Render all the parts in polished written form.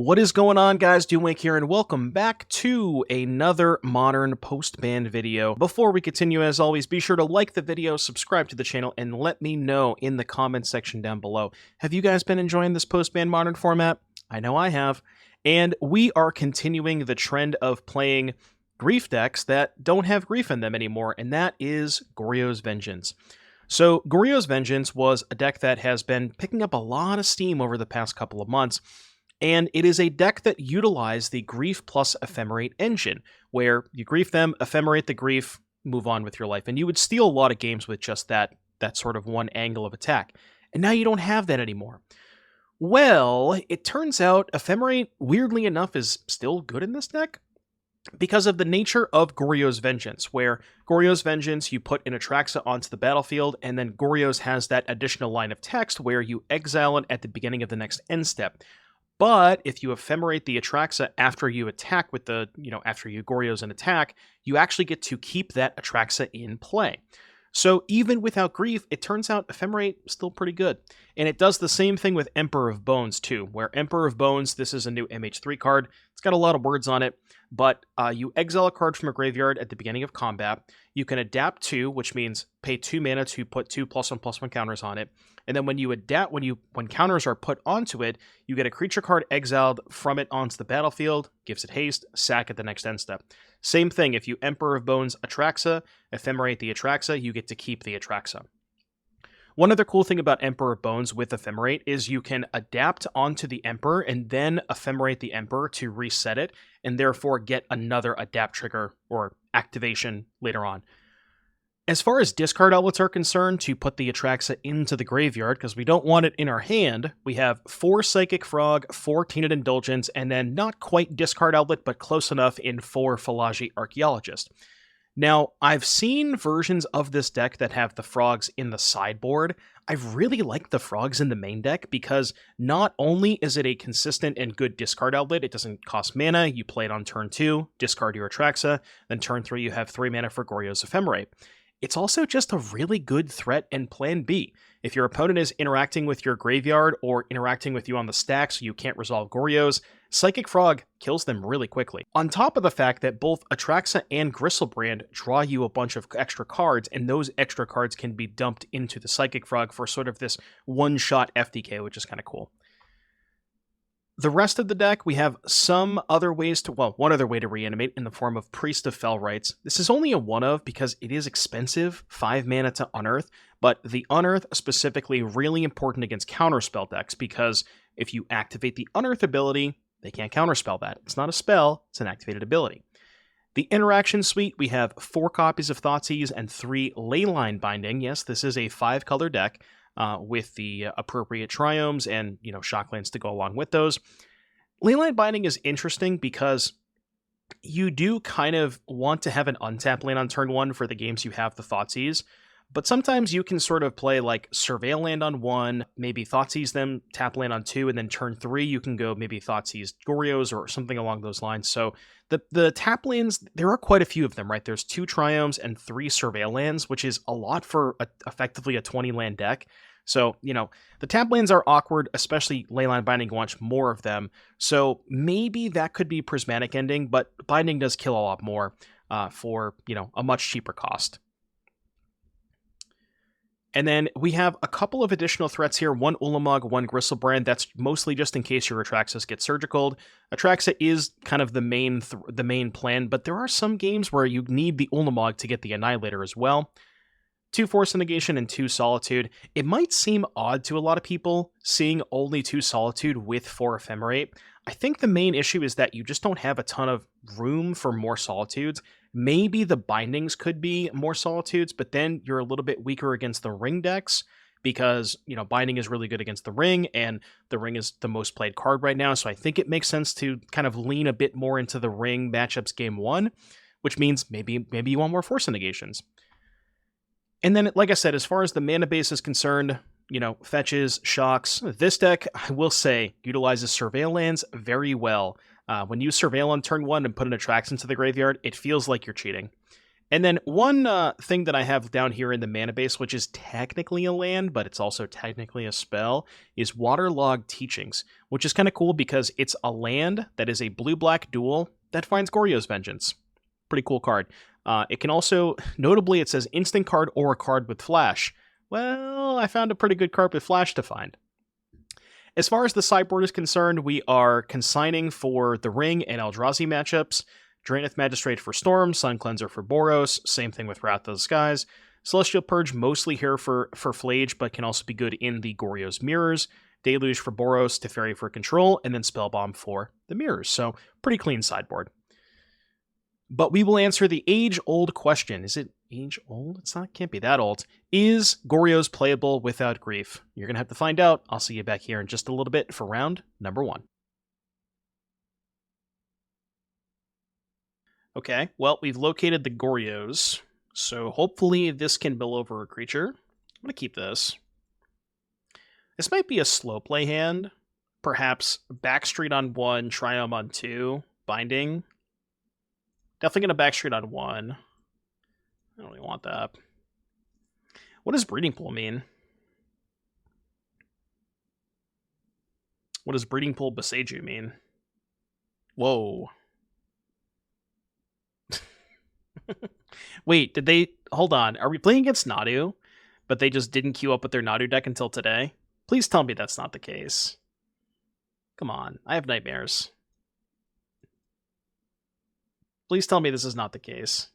What is going on, guys? Doomwake here, and welcome back to another Modern post-ban video. Before we continue, as always, be sure to like the video, subscribe to the channel, and let me know in the comments section down below. Have you guys been enjoying this post-ban Modern format? I know I have. And we are continuing the trend of playing grief decks that don't have grief in them anymore, and that is Goryo's Vengeance. So, Goryo's Vengeance was a deck that has been picking up a lot of steam over the past couple of months, and it is a deck that utilized the Grief plus Ephemerate engine, where you grief them, ephemerate the grief, move on with your life. And you would steal a lot of games with just that sort of one angle of attack. And now you don't have that anymore. Well, it turns out Ephemerate, weirdly enough, is still good in this deck because of the nature of Goryo's Vengeance, where Goryo's Vengeance, you put an Atraxa onto the battlefield, and then Goryo's has that additional line of text where you exile it at the beginning of the next end step. But if you ephemerate the Atraxa after you attack with the, after you Goryo's an attack, you actually get to keep that Atraxa in play. So even without grief, it turns out Ephemerate is still pretty good. And it does the same thing with Emperor of Bones too, where Emperor of Bones, this is a new MH3 card. It's got a lot of words on it, but you exile a card from a graveyard at the beginning of combat. You can adapt 2, which means pay 2 mana to put 2 +1/+1 counters on it. And then when you adapt, when counters are put onto it, you get a creature card exiled from it onto the battlefield, gives it haste, sack at the next end step. Same thing, if you Emperor of Bones Atraxa, ephemerate the Atraxa, you get to keep the Atraxa. One other cool thing about Emperor of Bones with Ephemerate is you can adapt onto the Emperor and then ephemerate the Emperor to reset it, and therefore get another adapt trigger or activation later on. As far as discard outlets are concerned, to put the Atraxa into the graveyard, because we don't want it in our hand, we have 4 Psychic Frog, 4 Tainted Indulgence, and then not quite discard outlet, but close enough in 4 Fallaji Archaeologist. Now, I've seen versions of this deck that have the frogs in the sideboard. I really like the frogs in the main deck because not only is it a consistent and good discard outlet, it doesn't cost mana, you play it on turn 2, discard your Atraxa, then turn 3 you have 3 mana for Goryo's Ephemerate. It's also just a really good threat and plan B. If your opponent is interacting with your graveyard or interacting with you on the stack so you can't resolve Goryo's, Psychic Frog kills them really quickly. On top of the fact that both Atraxa and Griselbrand draw you a bunch of extra cards, and those extra cards can be dumped into the Psychic Frog for sort of this one-shot FDK, which is kind of cool. The rest of the deck, we have some other ways to, well, one other way to reanimate in the form of Priest of Fell Rites. This is only a one of because it is expensive, 5 mana to unearth, but the unearth specifically really important against counterspell decks because if you activate the unearth ability, they can't counterspell that. It's not a spell, it's an activated ability. The interaction suite, we have 4 copies of Thoughtseize and 3 Leyline Binding. Yes, this is a 5-color deck. With the appropriate triomes and, shocklands to go along with those. Leyline Binding is interesting because you do kind of want to have an untap land on turn 1 for the games you have the Thoughtseize, but sometimes you can sort of play like Surveil land on 1, maybe Thoughtseize them, tap land on 2, and then turn 3 you can go maybe Thoughtseize Goryo's or something along those lines. So the tap lands, there are quite a few of them, right? There's 2 triomes and 3 Surveil lands, which is a lot for effectively a 20 land deck. So, the tap lands are awkward, especially Leyline Binding wants more of them. So maybe that could be Prismatic Ending, but Binding does kill a lot more for, a much cheaper cost. And then we have a couple of additional threats here, 1 Ulamog, 1 Griselbrand. That's mostly just in case your Atraxas get surgicaled. Atraxa is kind of the main plan, but there are some games where you need the Ulamog to get the Annihilator as well. 2 Force of Negation and 2 Solitude. It might seem odd to a lot of people seeing only 2 Solitude with 4 Ephemerate. I think the main issue is that you just don't have a ton of room for more Solitudes. Maybe the bindings could be more Solitudes, but then you're a little bit weaker against the ring decks because, binding is really good against the ring, and the ring is the most played card right now, so I think it makes sense to kind of lean a bit more into the ring matchups game 1, which means maybe you want more Force of Negations. And then, like I said, as far as the mana base is concerned, fetches, shocks, this deck, I will say, utilizes Surveil lands very well. When you Surveil on turn 1 and put an Atraxa into the graveyard, it feels like you're cheating. And then one thing that I have down here in the mana base, which is technically a land, but it's also technically a spell, is Waterlogged Teachings, which is kind of cool because it's a land that is a blue-black dual that finds Goryo's Vengeance. Pretty cool card. It can also, notably, it says instant card or a card with flash. Well, I found a pretty good card with flash to find. As far as the sideboard is concerned, we are consigning for the Ring and Eldrazi matchups. Draenith Magistrate for Storm, Sun Cleanser for Boros, same thing with Wrath of the Skies. Celestial Purge mostly here for Flage, but can also be good in the Goryo's Mirrors. Deluge for Boros, Teferi for Control, and then Spellbomb for the Mirrors. So, pretty clean sideboard. But we will answer the age-old question. Is it age-old? It's not, can't be that old. Is Goryo's playable without grief? You're going to have to find out. I'll see you back here in just a little bit for round number 1. Okay, well, we've located the Goryos, so hopefully this can mill over a creature. I'm going to keep this. This might be a slow play hand. Perhaps Backstreet on 1, Triome on 2, Binding. Definitely going to Backstreet on 1. I don't really want that. What does Breeding Pool mean? What does Breeding Pool Boseiju mean? Whoa. Wait, did they... Hold on. Are we playing against Nadu, but they just didn't queue up with their Nadu deck until today? Please tell me that's not the case. Come on. I have nightmares. Please tell me this is not the case.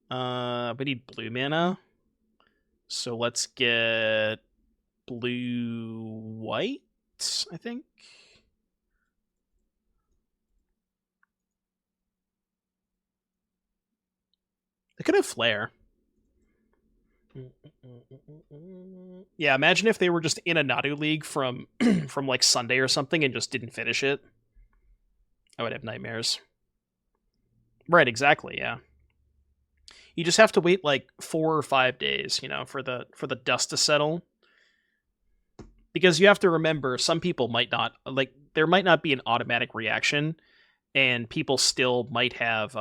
We need blue mana. So let's get blue-white, I think. They could have Flare. Yeah, imagine if they were just in a Nadu League from from like Sunday or something and just didn't finish it. I would have nightmares. Right, exactly, yeah. You just have to wait like 4 or 5 days, you know, for the dust to settle. Because you have to remember, some people might not, like, there might not be an automatic reaction, and people still might have,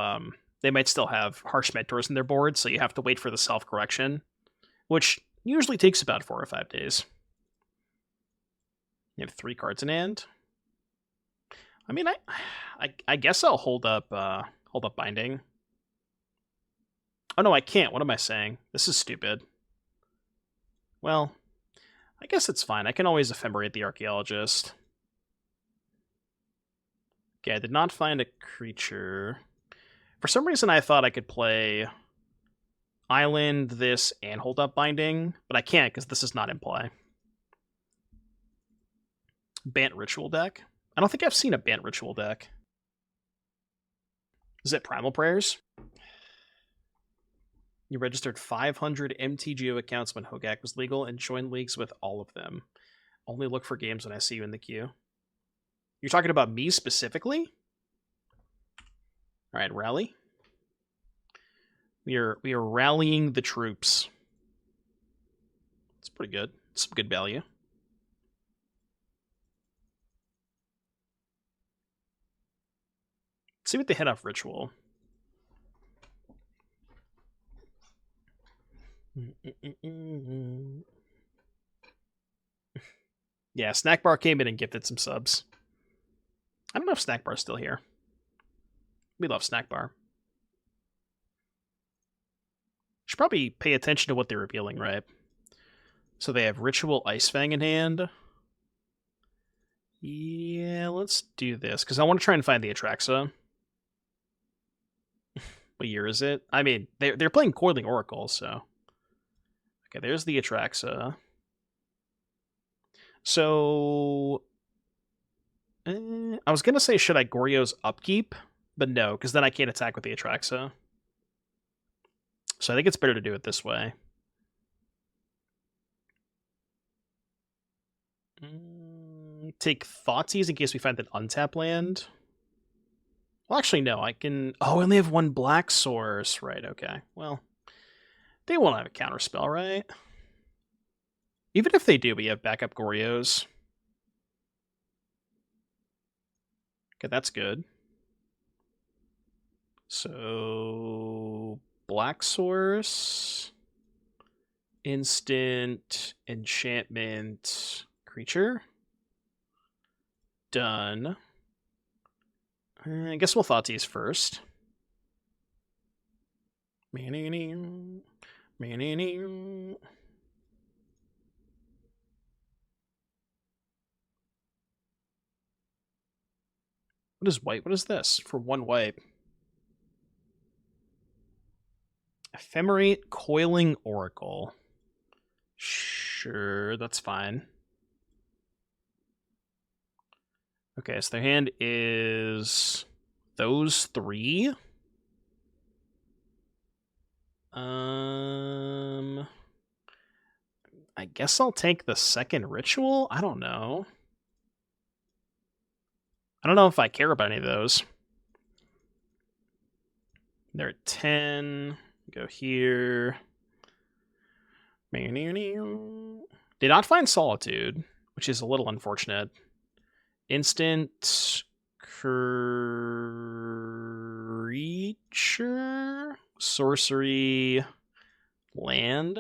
they might still have Harsh Mentors in their board, so you have to wait for the self-correction, which usually takes about 4 or 5 days. You have 3 cards in hand. I mean, I guess I'll hold up Binding. Oh no, I can't. What am I saying? This is stupid. Well, I guess it's fine. I can always Ephemerate the Archaeologist. Okay, I did not find a creature. For some reason, I thought I could play Island, this, and hold up Binding, but I can't because this is not in play. Bant Ritual deck? I don't think I've seen a Bant Ritual deck. Is it Primal Prayers? You registered 500 MTGO accounts when Hogak was legal and joined leagues with all of them. Only look for games when I see you in the queue. You're talking about me specifically? Alright, rally. We are rallying the troops. It's pretty good. It's some good value. Let's see what they hit off Ritual. Yeah, Snack Bar came in and gifted some subs. I don't know if Snack Bar's still here. We love Snack Bar. Should probably pay attention to what they're revealing, right? So they have Ritual Icefang in hand. Yeah, let's do this, because I want to try and find the Atraxa. What year is it? I mean, they're playing Coiling Oracle, so... Okay, there's the Atraxa. So... I was going to say, should I Goryo's Upkeep? But no, because then I can't attack with the Atraxa. So I think it's better to do it this way. Take Thoughtseize in case we find an untap land. Well, actually, no. I can... Oh, I only have 1 black source. Right, okay. Well, they won't have a counterspell, right? Even if they do, we have backup Goryos. Okay, that's good. So... Black source. Instant. Enchantment. Creature. Done. I guess we'll Thoughtseize first. What is white? What is this? For 1 white. Ephemerate Coiling Oracle. Sure, that's fine. Okay, so their hand is those 3. I guess I'll take the second ritual? I don't know. I don't know if I care about any of those. They're at 10. Go here. Did not find Solitude, which is a little unfortunate. Instant creature, sorcery, land.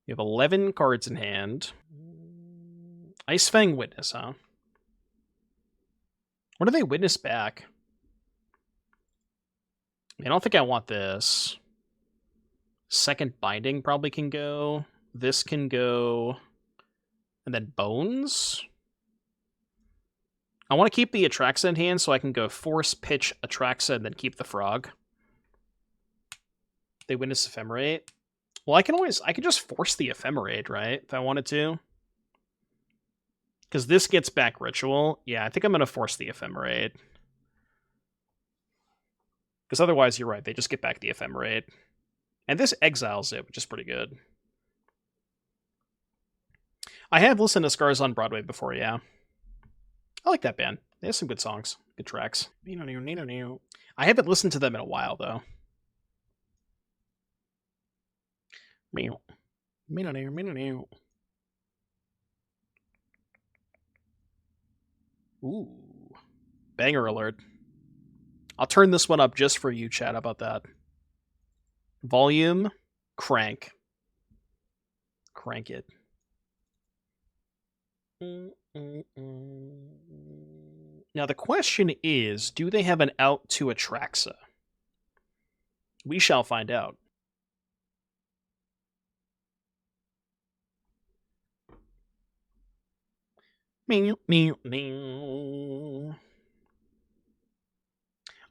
You have 11 cards in hand. Icefang Witness, huh? What do they witness back? I don't think I want this. Second Binding probably can go. This can go. And then Bones? I want to keep the Atraxa in hand so I can go Force, Pitch, Atraxa, and then keep the Frog. They witness Ephemerate. Well, I can just force the Ephemerate, right? If I wanted to. Because this gets back Ritual. Yeah, I think I'm going to force the Ephemerate. Because otherwise, you're right, they just get back the Ephemerate. And this exiles it, which is pretty good. I have listened to Scars on Broadway before, yeah. I like that band. They have some good songs, good tracks. I haven't listened to them in a while, though. Ooh. Banger alert. I'll turn this one up just for you, chat. How about that? Volume, crank. Crank it. Now the question is, do they have an out to Atraxa? We shall find out.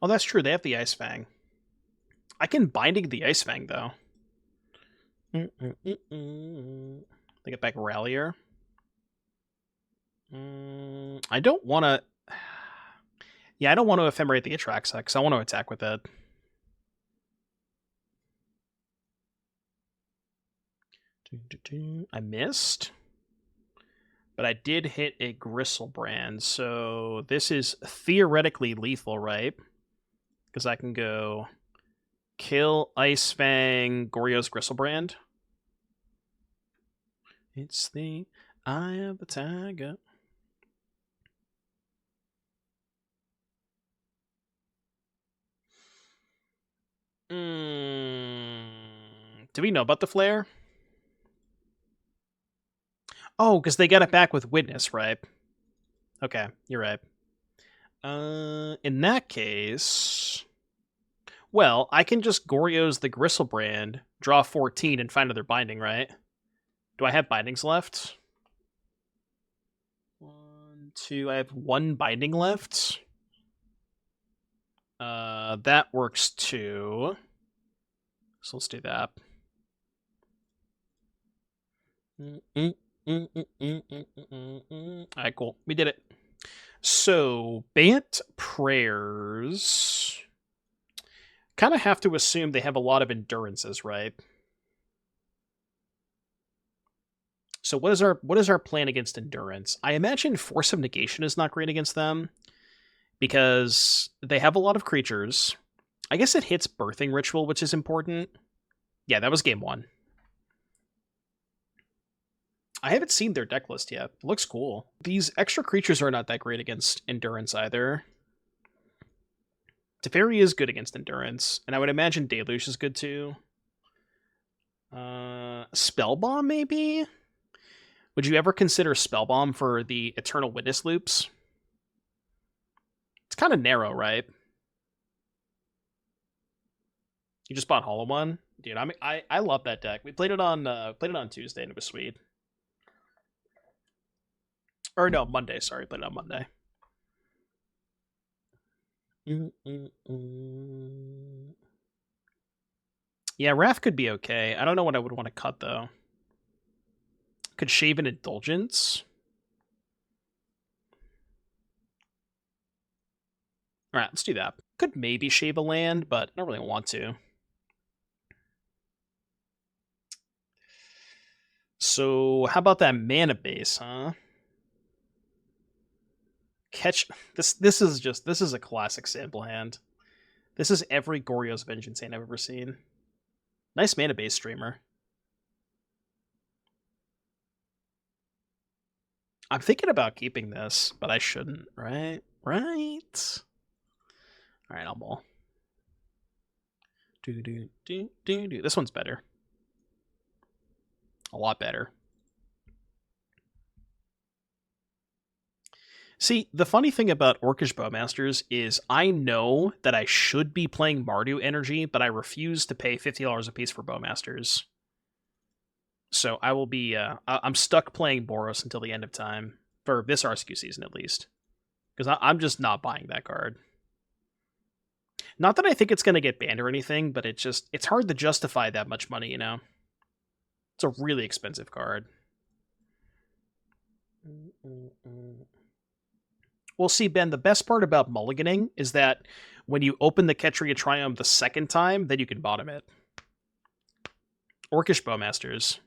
Oh, that's true. They have the Icefang. I can Binding the Icefang, though. They get back Rallier. I don't want to... Yeah, I don't want to Ephemerate the Atraxa, because I want to attack with it. I missed. But I did hit a Griselbrand, so this is theoretically lethal, right? Because I can go kill Icefang, Goryo's Griselbrand. It's the eye of the tiger. Do we know about the flare? Oh, because they got it back with Witness, right? Okay, you're right. In that case... Well, I can just Goryo's the Griselbrand, draw 14, and find another Binding, right? Do I have Bindings left? 1, 2... I have 1 Binding left. That works too. So let's do that. Alright, cool. We did it. So, Bant Prayers... Kind of have to assume they have a lot of endurances, right? So what is our plan against endurance? I imagine Force of Negation is not great against them, because they have a lot of creatures. I guess it hits Birthing Ritual, which is important. Yeah, that was game 1. I haven't seen their deck list yet. It looks cool. These extra creatures are not that great against endurance either. Teferi is good against Endurance, and I would imagine Deluge is good too. Spellbomb, maybe? Would you ever consider Spellbomb for the Eternal Witness loops? It's kind of narrow, right? You just bought Hollow One? Dude, I love that deck. We played it on Tuesday, and it was sweet. Or no, Monday, sorry. Played it on Monday. Yeah, Wrath could be okay. I don't know what I would want to cut, though. Could shave an Indulgence. Alright, let's do that. Could maybe shave a land, but I don't really want to. So, how about that mana base, huh? Catch this is a classic sample hand. This is every Goryo's Vengeance hand I've ever seen. Nice mana base streamer. I'm thinking about keeping this, but I shouldn't, right? Right. Alright, I'll ball. This one's better. A lot better. See, the funny thing about Orcish Bowmasters is I know that I should be playing Mardu energy, but I refuse to pay $50 a piece for Bowmasters. So I will be, I'm stuck playing Boros until the end of time, for this RSQ season at least. Because I'm just not buying that card. Not that I think it's going to get banned or anything, but it's hard to justify that much money, you know? It's a really expensive card. Well, see, Ben, the best part about mulliganing is that when you open the Ketria Triome the second time, then you can bottom it. Orcish Bowmasters.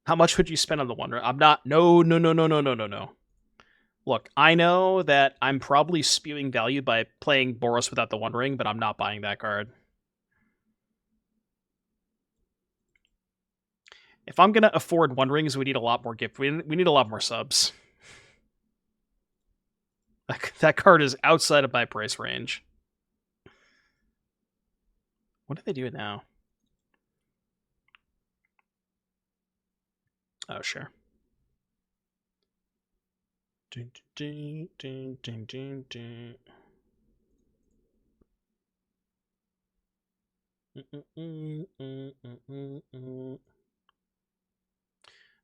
How much would you spend on the Wonder? I'm not... No. Look, I know that I'm probably spewing value by playing Boros without the One Ring, but I'm not buying that card. If I'm going to afford One Rings, we need a lot more gift. We need a lot more subs. That card is outside of my price range. What are they doing now? Oh, sure.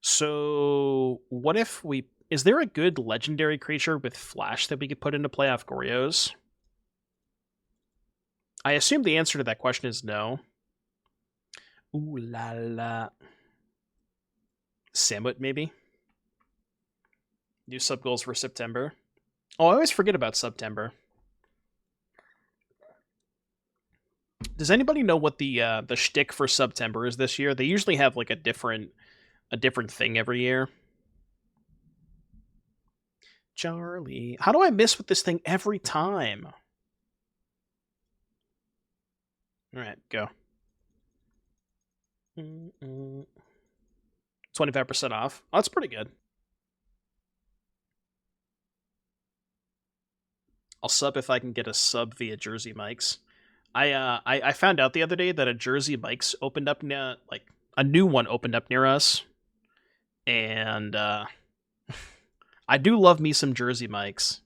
So, what if we... Is there a good legendary creature with Flash that we could put into play off Goryos? I assume the answer to that question is no. Ooh la la. Samut, maybe? New sub goals for September. Oh, I always forget about September. Does anybody know what the shtick for September is this year? They usually have like a different thing every year. Charlie, how do I miss with this thing every time? All right, go. 25% off. Oh, that's pretty good. I'll sub if I can get a sub via Jersey Mike's. I found out the other day that a Jersey Mike's opened up near, like a new one opened up near us, and I do love me some Jersey Mike's.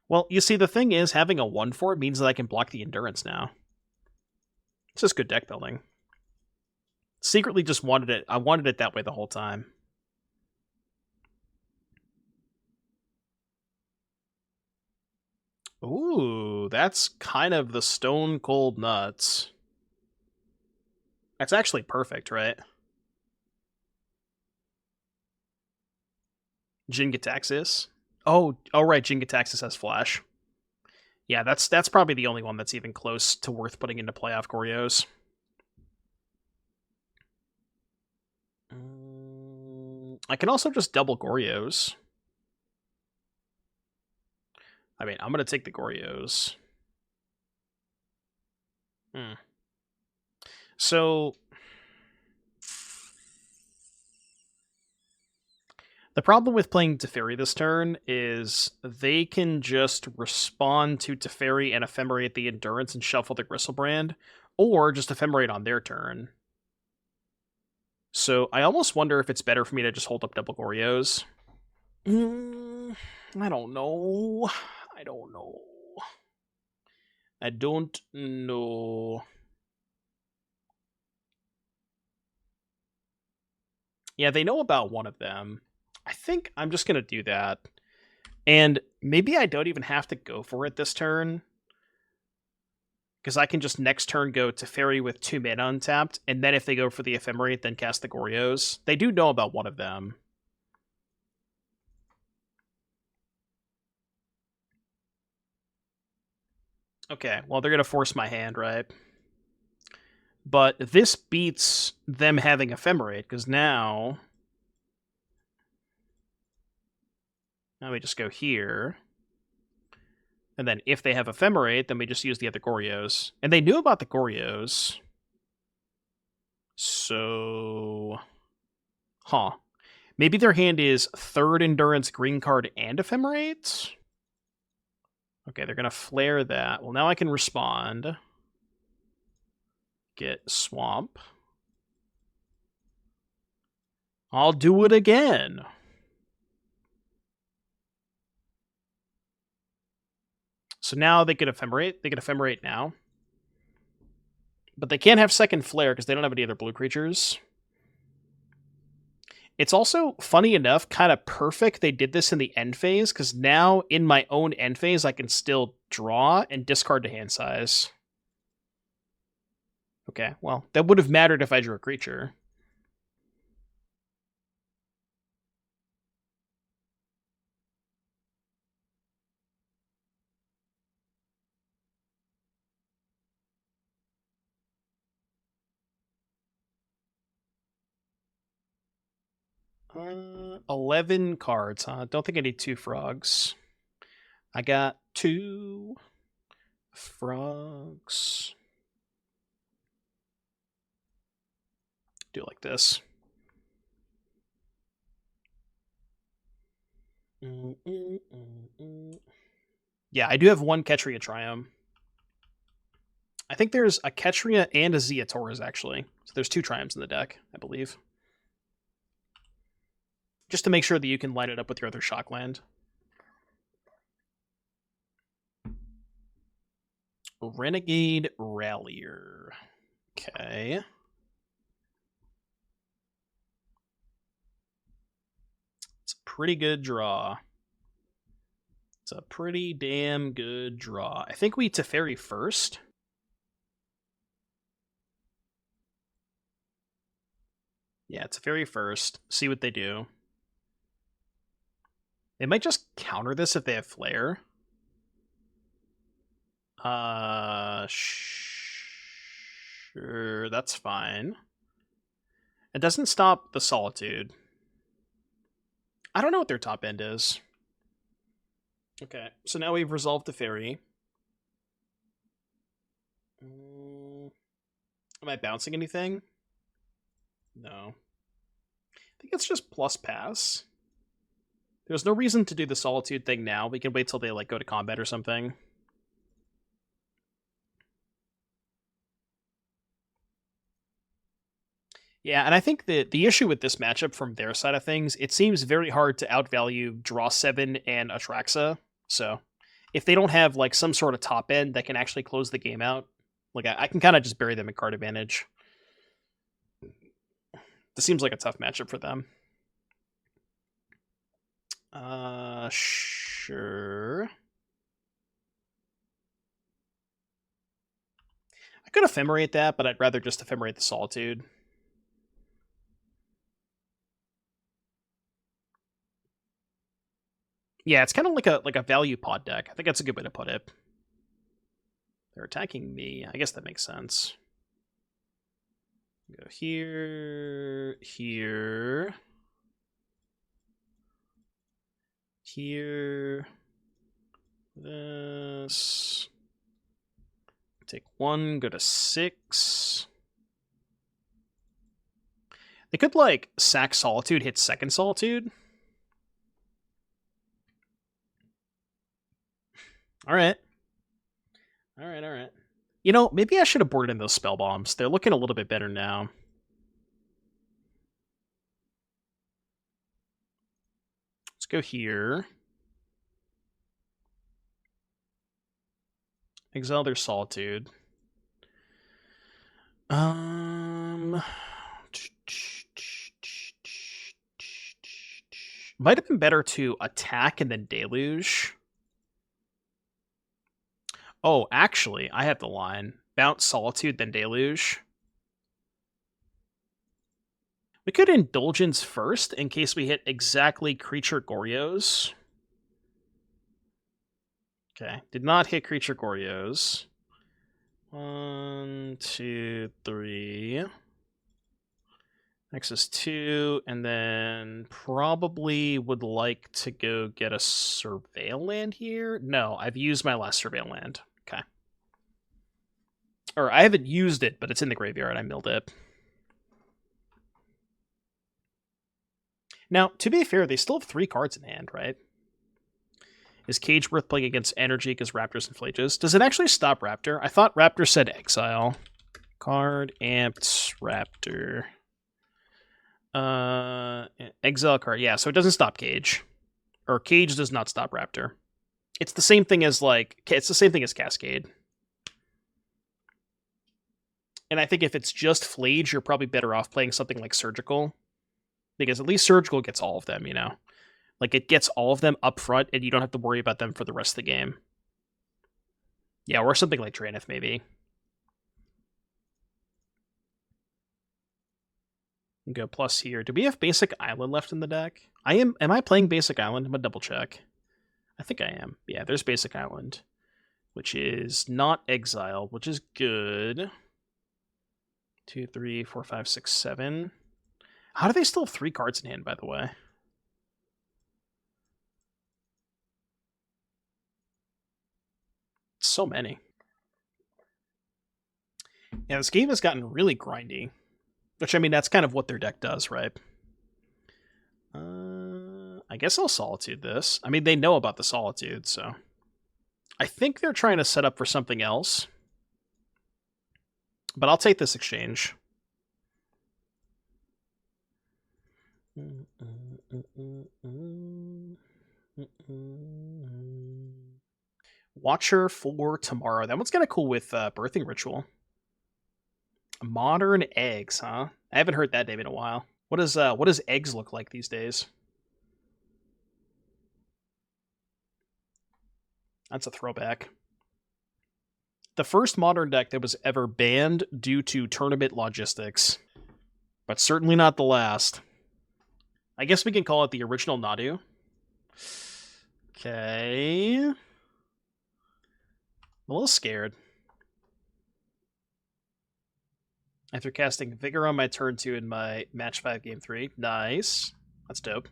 Well, you see, the thing is, having a 1/4 means that I can block the Endurance now. It's just good deck building. Secretly just wanted it. I wanted it that way the whole time. Ooh, that's kind of the stone cold nuts. That's actually perfect, right? Jin-Gitaxias? Oh, right, Jin-Gitaxias has Flash. Yeah, that's probably the only one that's even close to worth putting into playoff Goryos. I can also just double Goryos. I mean, I'm going to take the Goryos. So the problem with playing Teferi this turn is they can just respond to Teferi and Ephemerate the Endurance and shuffle the Griselbrand, or just Ephemerate on their turn. So I almost wonder if it's better for me to just hold up double Goryos. I don't know. I don't know. I don't know. Yeah, they know about one of them. I think I'm just going to do that. And maybe I don't even have to go for it this turn, because I can just next turn go Teferi with 2 mana untapped, and then if they go for the Ephemerate, then cast the Goryos. They do know about one of them. Okay, well, they're going to force my hand, right? But this beats them having Ephemerate, because now we just go here. And then if they have Ephemerate, then we just use the other Goryos. And they knew about the Goryos. So... Huh. Maybe their hand is 3rd Endurance, green card, and Ephemerate? Okay, they're going to flare that. Well, now I can respond. Get Swamp. I'll do it again. So now they get Ephemerate. They get Ephemerate now. But they can't have second flare because they don't have any other blue creatures. It's also, funny enough, kind of perfect they did this in the end phase, because now in my own end phase I can still draw and discard to hand size. Okay, well, that would have mattered if I drew a creature. Uh, 11 cards, huh? Don't think I need 2 frogs. I got 2 frogs. Do it like this. Yeah, I do have 1 Ketria Triome. I think there's a Ketria and a Ziatora, actually. So there's 2 Triomes in the deck, I believe. Just to make sure that you can line it up with your other Shockland. Renegade Rallier. Okay. It's a pretty good draw. It's a pretty damn good draw. I think we Teferi first. Yeah, Teferi first. See what they do. They might just counter this if they have Flare. Sure, that's fine. It doesn't stop the Solitude. I don't know what their top end is. Okay, so now we've resolved the Fairy. Am I bouncing anything? No. I think it's just plus pass. There's no reason to do the Solitude thing now. We can wait till they like go to combat or something. Yeah, and I think that the issue with this matchup from their side of things, it seems very hard to outvalue Draw 7 and Atraxa. So if they don't have like some sort of top end that can actually close the game out, like I can kind of just bury them in card advantage. This seems like a tough matchup for them. Sure. I could Ephemerate that, but I'd rather just Ephemerate the Solitude. Yeah, it's kind of like a value pod deck. I think that's a good way to put it. They're attacking me. I guess that makes sense. Go here, here, here, this. Take 1, go to 6. They could, like, sack Solitude, hit second Solitude. Alright. Alright. You know, maybe I should have boarded in those spell bombs. They're looking a little bit better now. Let's go here. Exile their Solitude. Might have been better to attack and then deluge. Oh, actually, I have the line. Bounce Solitude, then deluge. We could Indulgence first, in case we hit exactly Creature Goryos. Okay, did not hit Creature Goryos. 1, 2, 3. Next is 2, and then probably would like to go get a Surveil land here. No, I've used my last Surveil land. Okay. Or I haven't used it, but it's in the graveyard. I milled it. Now, to be fair, they still have 3 cards in hand, right? Is Cage worth playing against Energy because Raptors and Flages? Does it actually stop Raptor? I thought Raptor said exile. Card, amped, Raptor. Exile card. Yeah, so it doesn't stop Cage. Or Cage does not stop Raptor. It's the same thing as, like, it's the same thing as Cascade. And I think if it's just Flage, you're probably better off playing something like Surgical. Because at least Surgical gets all of them, you know? Like, it gets all of them up front, and you don't have to worry about them for the rest of the game. Yeah, or something like Draenith, maybe. Go plus here. Do we have Basic Island left in the deck? Am I playing Basic Island? I'm gonna double check. I think I am. Yeah, there's Basic Island. Which is not Exile, which is good. 2, 3, 4, 5, 6, 7. How do they still have 3 cards in hand, by the way? So many. Yeah, this game has gotten really grindy. Which, I mean, that's kind of what their deck does, right? I guess I'll Solitude this. I mean, they know about the Solitude, so... I think they're trying to set up for something else. But I'll take this exchange. Watcher for tomorrow. That one's kind of cool with Birthing Ritual. Modern eggs, huh? I haven't heard that name in a while. What does eggs look like these days? That's a throwback. The first Modern deck that was ever banned due to tournament logistics. But certainly not the last. I guess we can call it the original Nadu. Okay. I'm a little scared. After casting Vigor on my turn 2 in my match 5 game 3. Nice. That's dope.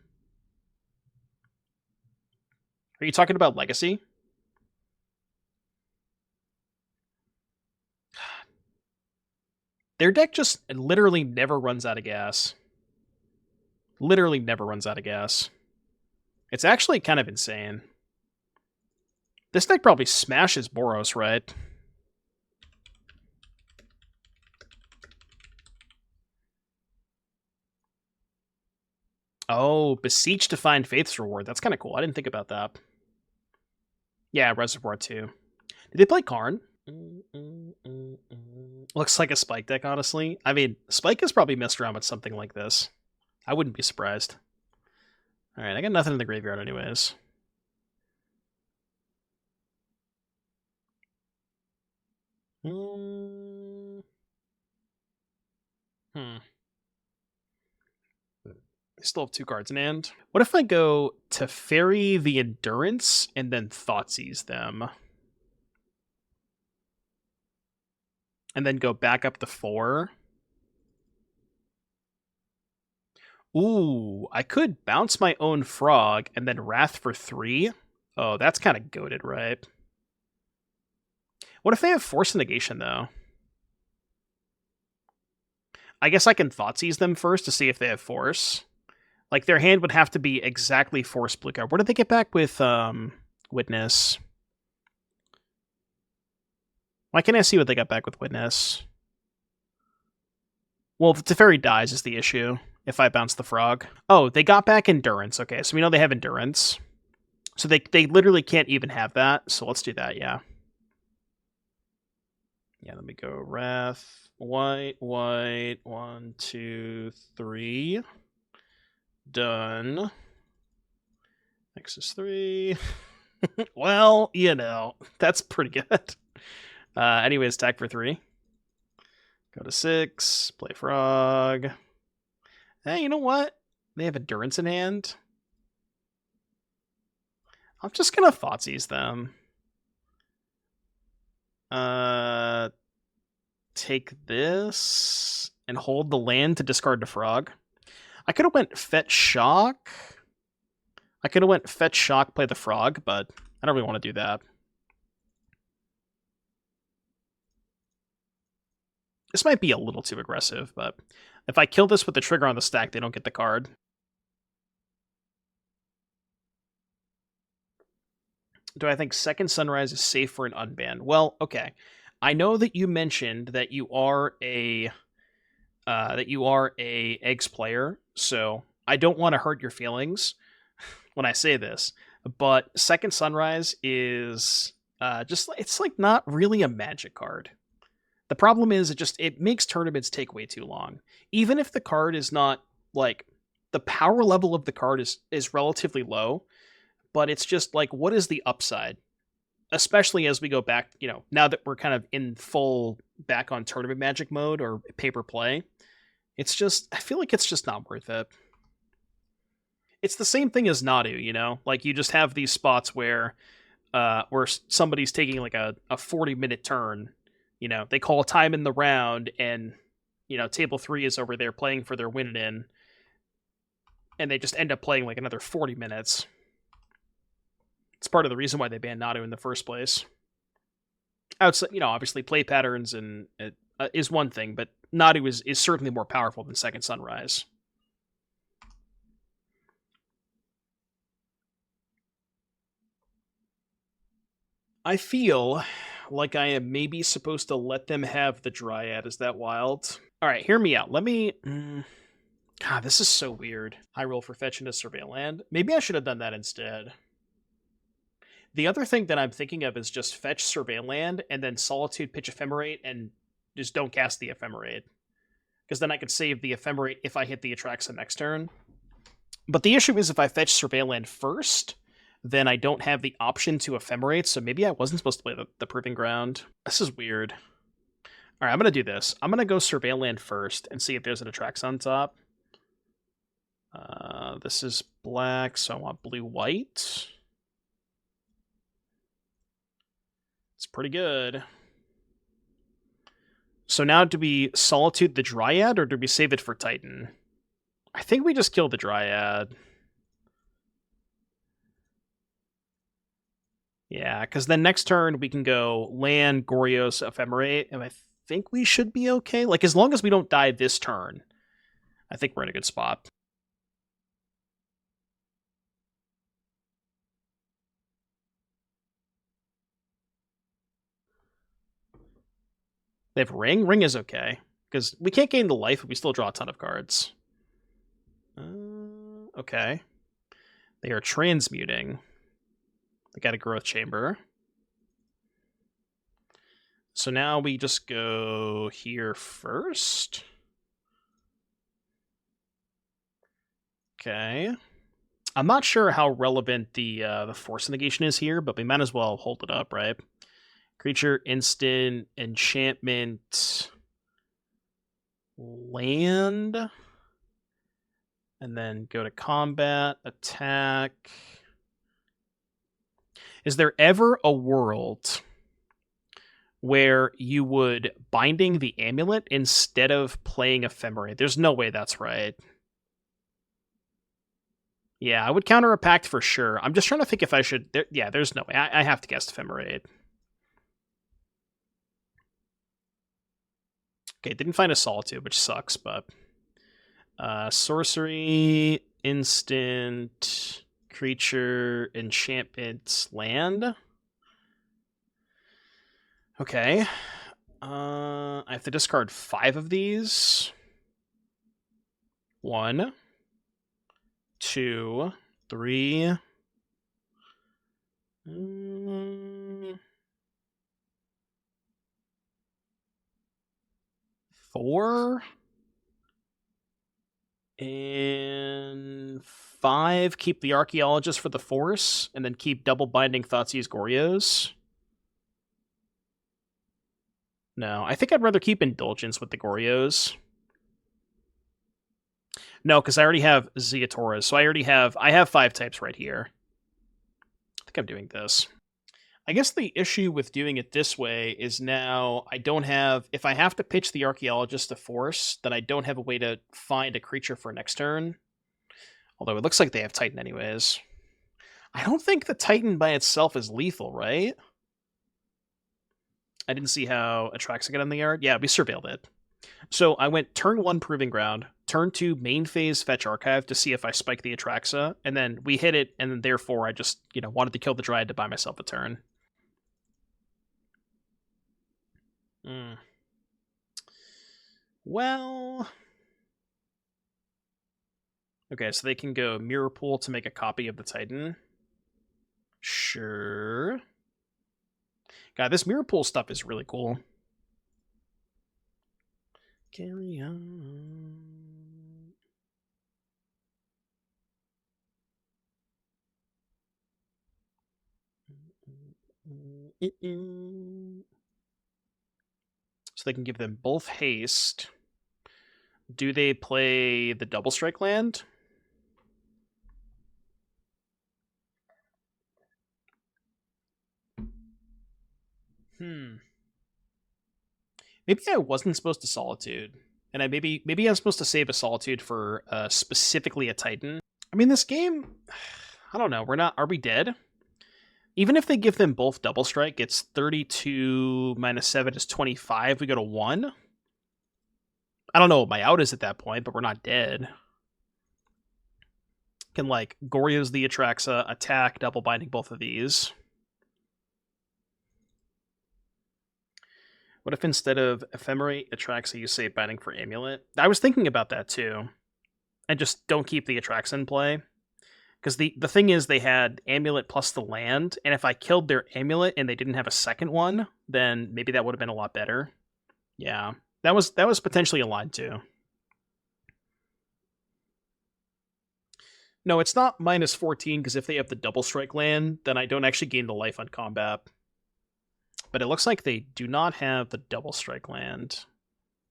Are you talking about Legacy? Their deck just literally never runs out of gas. Literally never runs out of gas. It's actually kind of insane. This deck probably smashes Boros, right? Oh, Beseech to find Faith's Reward. That's kind of cool. I didn't think about that. Yeah, Reservoir too. Did they play Karn? Looks like a Spike deck, honestly. I mean, Spike has probably messed around with something like this. I wouldn't be surprised. Alright, I got nothing in the graveyard anyways. I still have 2 cards in hand. What if I go to Ferry the Endurance and then Thoughtseize them? And then go back up to 4? Ooh, I could bounce my own Frog and then Wrath for 3. Oh, that's kind of goated, right? What if they have Force of Negation, though? I guess I can Thoughtseize them first to see if they have Force. Like, their hand would have to be exactly Force blue card. What did they get back with Witness? Why can't I see what they got back with Witness? Well, if Teferi dies is the issue, if I bounce the frog. Oh, they got back Endurance. Okay, so we know they have Endurance. So they literally can't even have that, so let's do that, yeah. Yeah, let me go Wrath, white, 1, 2, 3. Done. Nexus 3. Well, you know, that's pretty good. Anyways, attack for 3. Go to 6. Play frog. Hey, you know what? They have Endurance in hand. I'm just gonna Thoughtseize them. Take this and hold the land to discard the frog. I could have went Fetch Shock. I could have went Fetch Shock, play the frog, but I don't really want to do that. This might be a little too aggressive, but if I kill this with the trigger on the stack, they don't get the card. Do I think Second Sunrise is safe for an unban? Well, okay. I know that you mentioned that you are a Eggs player, so I don't want to hurt your feelings when I say this, but Second Sunrise is it's like not really a Magic card. The problem is it makes tournaments take way too long. Even if the card is not, like, the power level of the card is relatively low, but it's just like, what is the upside? Especially as we go back, you know, now that we're kind of in full back on tournament Magic mode or paper play, it's just, I feel like it's just not worth it. It's the same thing as Nadu, you know? Like, you just have these spots where somebody's taking like a 40-minute turn, you know, they call time in the round, and, you know, table 3 is over there playing for their win-in, and they just end up playing like another 40 minutes. It's part of the reason why they banned Nadu in the first place. Outside, you know, obviously play patterns and is one thing, but Nadu is certainly more powerful than Second Sunrise. I feel like I am maybe supposed to let them have the Dryad. Is that wild? All right, hear me out. Let me... God, this is so weird. I roll for fetch into Surveil Land. Maybe I should have done that instead. The other thing that I'm thinking of is just fetch Surveil Land and then Solitude, pitch Ephemerate, and just don't cast the Ephemerate. Because then I could save the Ephemerate if I hit the Atraxa next turn. But the issue is if I fetch Surveil Land first, then I don't have the option to Ephemerate, so maybe I wasn't supposed to play the Proving Ground. This is weird. Alright, I'm going to do this. I'm going to go Surveil Land first and see if there's an Atraxa on top. This is black, so I want blue-white. It's pretty good. So now do we Solitude the Dryad, or do we save it for Titan? I think we just kill the Dryad. Yeah, because then next turn we can go land, Goryo's, Ephemerate, and I think we should be okay. Like, as long as we don't die this turn, I think we're in a good spot. They have Ring? Ring is okay, because we can't gain the life, but we still draw a ton of cards. Okay. They are transmuting. They got a Growth Chamber. So now we just go here first. Okay. I'm not sure how relevant the Force of Negation is here, but we might as well hold it up, right? Creature, instant, enchantment, land, and then go to combat, attack. Is there ever a world where you would Binding the Amulet instead of playing Ephemerate? There's no way that's right. Yeah, I would counter a Pact for sure. I'm just trying to think if I should... yeah, there's no way. I have to guess Ephemerate. Okay, didn't find a Solitude, which sucks, but... sorcery, instant, creature, enchantment, land. Okay. I have to discard 5 of these. 1, 2, 3... 4 and 5. Keep the Archaeologist for the Force, and then keep double binding Thoughtseize Goryos. No, I think I'd rather keep Indulgence with the Goryos. No, because I already have Ziatoras, so I have 5 types right here. I think I'm doing this. I guess the issue with doing it this way is now I don't have... If I have to pitch the Archaeologist to Force, then I don't have a way to find a creature for next turn. Although it looks like they have Titan anyways. I don't think the Titan by itself is lethal, right? I didn't see how Atraxa got in the yard. Yeah, we surveilled it. So I went turn 1 Proving Ground, turn 2 main phase Fetch Archive to see if I spike the Atraxa, and then we hit it, and then therefore I just, wanted to kill the Dryad to buy myself a turn. Well... Okay, so they can go Mirror Pool to make a copy of the Titan. Sure. God, this Mirror Pool stuff is really cool. Carry on. So they can give them both haste. Do they play the double strike land? Maybe I wasn't supposed to Solitude. And maybe I'm supposed to save a Solitude for specifically a Titan. I mean, this game, I don't know. Are we dead? Even if they give them both double strike, it's 32 minus 7 is 25. We go to 1. I don't know what my out is at that point, but we're not dead. Can, Goryo's the Atraxa, attack, double binding both of these. What if instead of Ephemerate, Atraxa, you say binding for Amulet? I was thinking about that too. And just don't keep the Atraxa in play. Because the thing is, they had Amulet plus the land, and if I killed their Amulet and they didn't have a second one, then maybe that would have been a lot better. Yeah, that was potentially a line too. No, it's not minus 14, because if they have the double strike land, then I don't actually gain the life on combat. But it looks like they do not have the double strike land.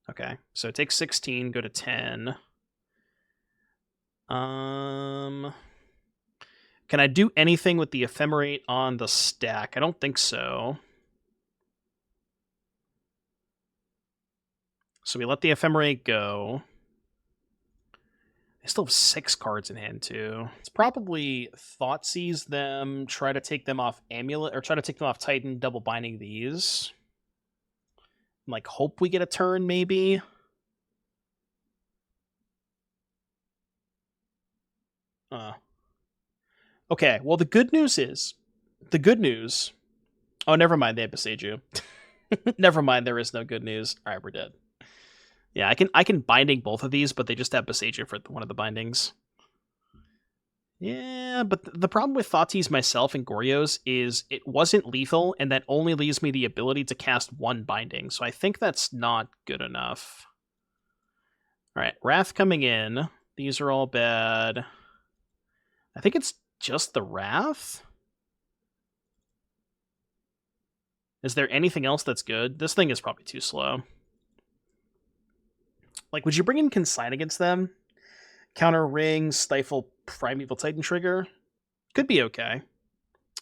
Okay, so take 16, go to 10. Can I do anything with the Ephemerate on the stack? I don't think so. So we let the Ephemerate go. They still have 6 cards in hand, too. It's probably Thoughtseize them, try to take them off Amulet, or try to take them off Titan, double binding these. Hope we get a turn, maybe? Okay, well, the good news... Oh, never mind, they have Beseiju. Never mind, there is no good news. Alright, we're dead. Yeah, I can binding both of these, but they just have Beseiju for one of the bindings. Yeah, but the problem with Thoughteize myself and Goryos is it wasn't lethal, and that only leaves me the ability to cast 1 binding, so I think that's not good enough. Alright, Wrath coming in. These are all bad. I think it's just the Wrath? Is there anything else that's good? This thing is probably too slow. Would you bring in Consign against them? Counter Ring, Stifle Primeval Titan Trigger? Could be okay.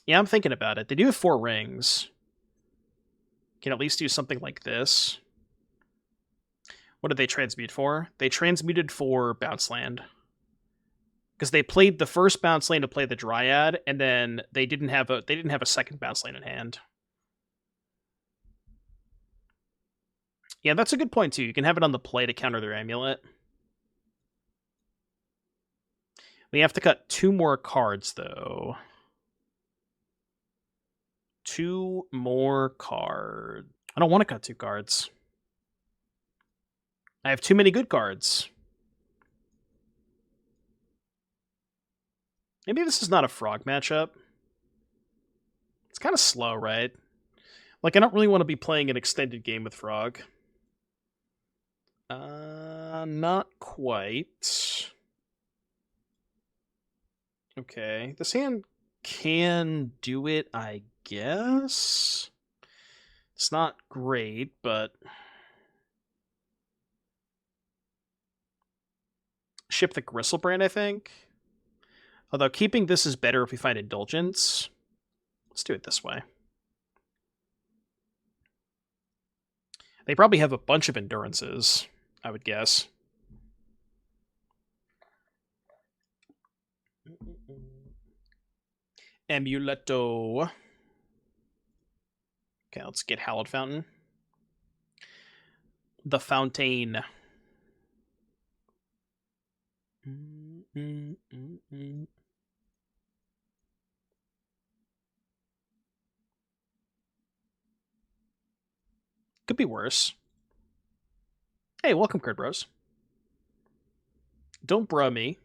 Yeah, I'm thinking about it. They do have 4 rings. Can at least do something like this. What did they transmute for? They transmuted for Bounce Land. Because they played the first Bounce Land to play the Dryad, and then they didn't have a second Bounce Land in hand. Yeah, that's a good point, too. You can have it on the play to counter their Amulet. We have to cut 2 more cards, though. 2 more cards. I don't want to cut 2 cards. I have too many good cards. Maybe this is not a Frog matchup. It's kind of slow, right? Like, I don't really want to be playing an extended game with Frog. Not quite. Okay, this hand can do it, I guess. It's not great, but... Ship the Griselbrand, I think. Although keeping this is better if we find Indulgence. Let's do it this way. They probably have a bunch of Endurances, I would guess. Amuleto. Okay, let's get Hallowed Fountain. The Fountain. Could be worse. Hey, welcome, Crit Bros. Don't bruh me.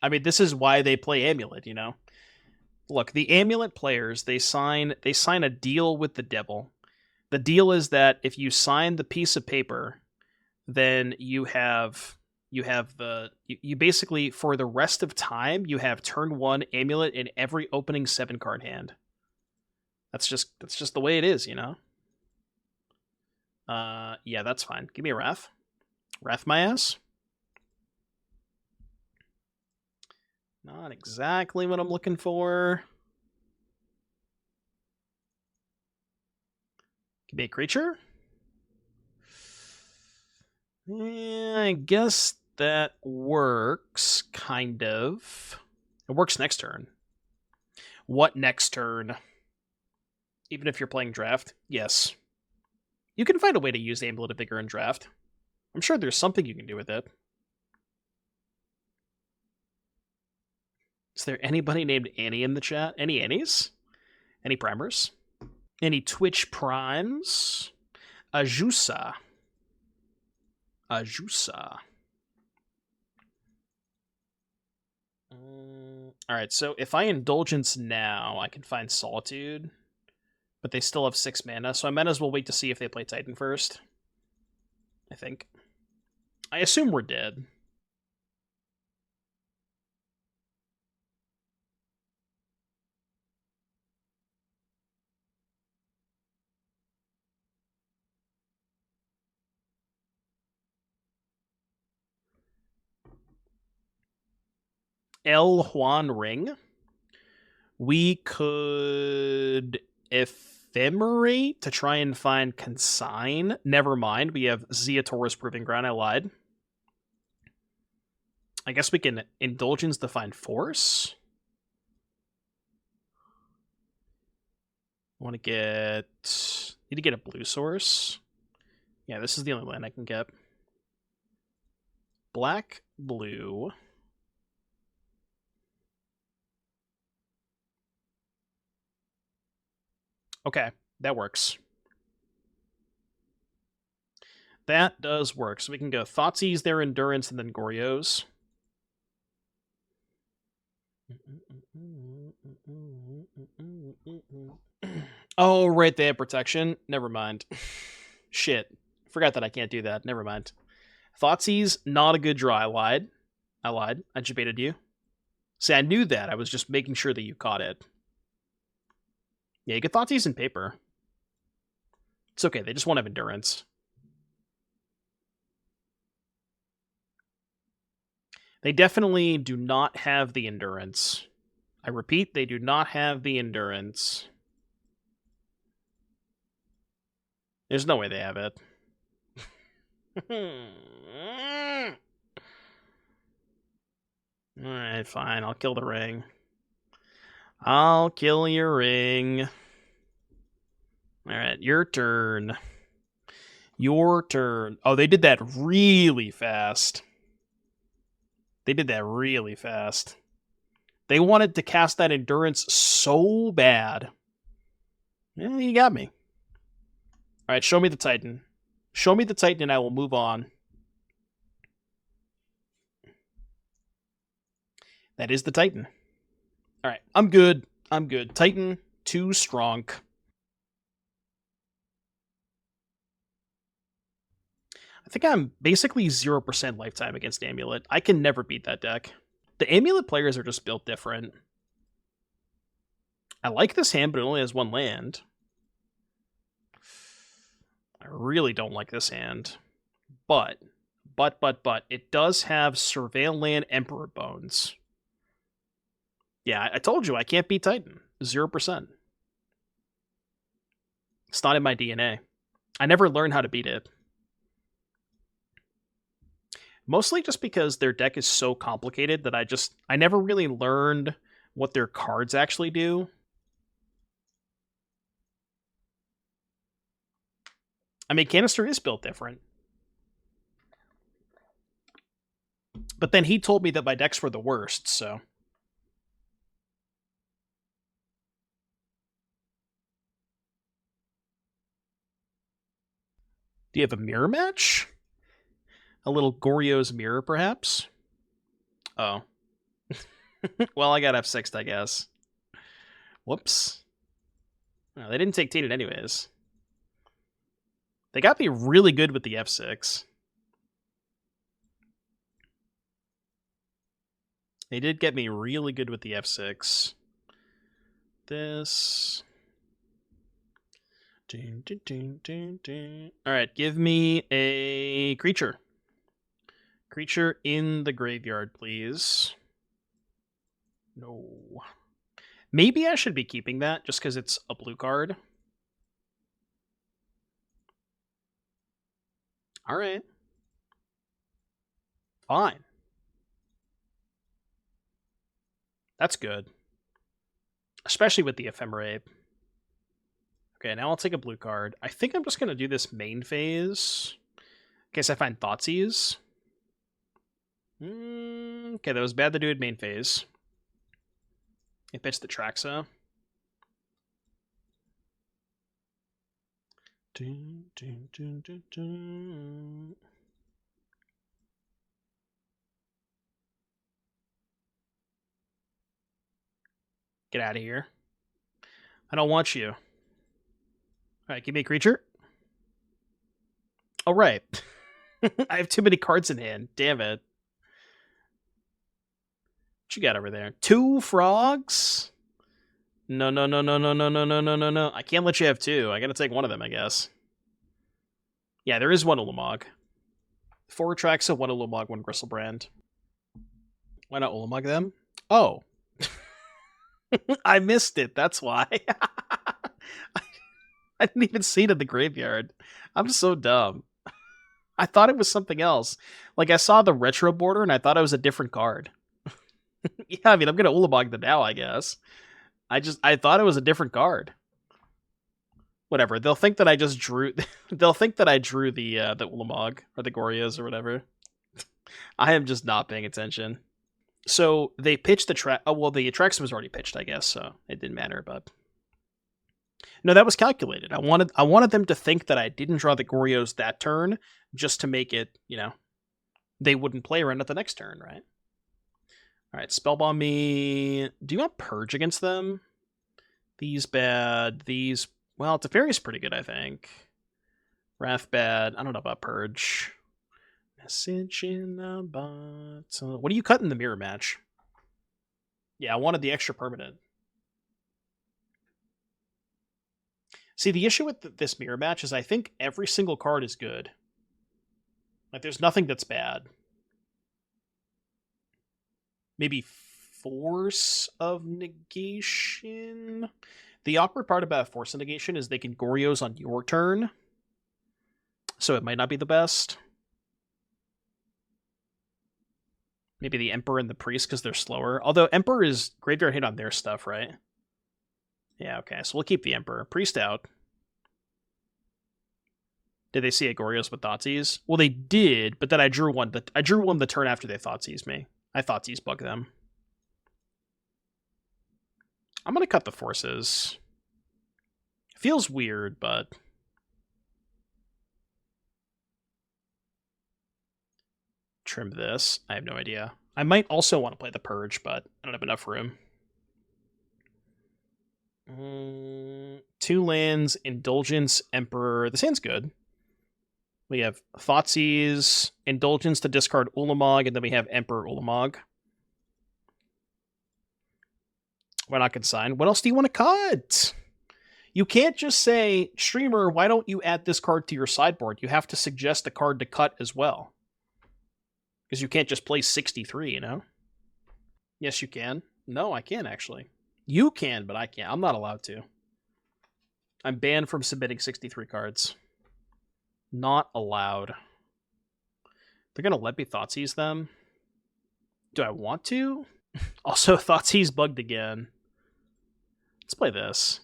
I mean, this is why they play Amulet, you know? Look, the Amulet players, they sign a deal with the devil. The deal is that if you sign the piece of paper, then you basically, for the rest of time, you have turn 1 Amulet in every opening 7-card hand. That's just the way it is, you know? Yeah, that's fine. Give me a Wrath. Wrath my ass. Not exactly what I'm looking for. Give me a creature. Yeah, I guess that works, kind of. It works next turn. What next turn? Even if you're playing draft? Yes. You can find a way to use Amulet of Vigor in draft. I'm sure there's something you can do with it. Is there anybody named Annie in the chat? Any Annies? Any primers? Any Twitch primes? Ajusa. Ajusa. Alright, so if I Indulgence now, I can find Solitude. But they still have 6 mana, so I might as well wait to see if they play Titan first. I think. I assume we're dead. El Juan Ring. We could Ephemerate to try and find Consign. Never mind, we have Ziatora's Proving Ground. I lied. I guess we can Indulgence to find Force. Want to get... Need to get a blue source. Yeah, this is the only land I can get. Black, blue... Okay, that works. That does work. So we can go Thoughtseize, their Endurance, and then Goryo's. Oh, right, they have protection. Never mind. Shit. Forgot that I can't do that. Never mind. Thoughtseize, not a good draw. I lied. I just baited you. See, I knew that. I was just making sure that you caught it. Yeah, you get Thoughtseize in paper. It's okay, they just won't have Endurance. They definitely do not have the Endurance. I repeat, they do not have the Endurance. There's no way they have it. Alright, fine, I'll kill the ring. I'll kill your ring. Alright, your turn. Your turn. Oh, they did that really fast. They did that really fast. They wanted to cast that Endurance so bad. Yeah, you got me. Alright, show me the Titan. Show me the Titan and I will move on. That is the Titan. Alright, I'm good. I'm good. Titan, too strong. I think I'm basically 0% lifetime against Amulet. I can never beat that deck. The Amulet players are just built different. I like this hand, but it only has one land. I really don't like this hand. But, it does have Surveil Land Emperor Bones. Yeah, I told you, I can't beat Titan. 0%. It's not in my DNA. I never learned how to beat it. Mostly just because their deck is so complicated that I never really learned what their cards actually do. I mean, Canister is built different. But then he told me that my decks were the worst, so... Do you have a mirror match? A little Goryo's mirror, perhaps? Oh. Well, I got F6'd, I guess. Whoops. No, they didn't take Tainted anyways. They got me really good with the F6. They did get me really good with the F6. This... Alright, give me a creature. Creature in the graveyard, please. No. Maybe I should be keeping that, just because it's a blue card. Alright. Fine. That's good. Especially with the Ephemerate. Okay, now I'll take a blue card. I think I'm just going to do this main phase. In case I find Thoughtseize. Okay, that was bad to do it main phase. He pitched the Atraxa. Get out of here. I don't want you. Alright, give me a creature. Oh, right. I have too many cards in hand. Damn it. What you got over there? 2 frogs? No. I can't let you have 2. I gotta take one of them, I guess. Yeah, there is one Ulamog. 4 Atraxa, 1 Ulamog, 1 Griselbrand. Why not Ulamog them? Oh. I missed it, that's why. I didn't even see it in the graveyard. I'm so dumb. I thought it was something else. Like, I saw the retro border and I thought it was a different card. Yeah, I mean, I'm gonna Ulamog them now, I guess. I thought it was a different card. Whatever. They'll think that I just drew. They'll think that I drew the Ulamog or the Goryos or whatever. I am just not paying attention. So they pitched the Oh well, the Atraxa was already pitched, I guess, so it didn't matter. But no, that was calculated. I wanted them to think that I didn't draw the Goryos that turn, just to make it, they wouldn't play around at the next turn, right? All right, Spellbomb me. Do you want Purge against them? These bad. These... Well, Teferi's pretty good, I think. Wrath bad. I don't know about Purge. Message in the bottom. What do you cut in the mirror match? Yeah, I wanted the extra permanent. See, the issue with this mirror match is I think every single card is good. Like, there's nothing that's bad. Maybe Force of Negation? The awkward part about Force of Negation is they can Goryos on your turn. So it might not be the best. Maybe the Emperor and the Priest because they're slower. Although Emperor is graveyard hit on their stuff, right? Yeah, okay. So we'll keep the Emperor. Priest out. Did they see a Goryo's with Thoughtseize? Well, they did, but then I drew one. I drew one the turn after they Thoughtseize me. I Thoughtseize bug them. I'm gonna cut the forces. Feels weird, but trim this. I have no idea. I might also want to play the Purge, but I don't have enough room. 2 lands, Indulgence, Emperor. This hand's good. We have Thoughtseize, Indulgence to discard Ulamog, and then we have Emperor Ulamog. Why not consign? What else do you want to cut? You can't just say, streamer, why don't you add this card to your sideboard? You have to suggest a card to cut as well. Because you can't just play 63, you know? Yes, you can. No, I can't, actually. You can, but I can't. I'm not allowed to. I'm banned from submitting 63 cards. Not allowed. They're going to let me Thoughtseize them? Do I want to? Also, Thoughtseize bugged again. Let's play this.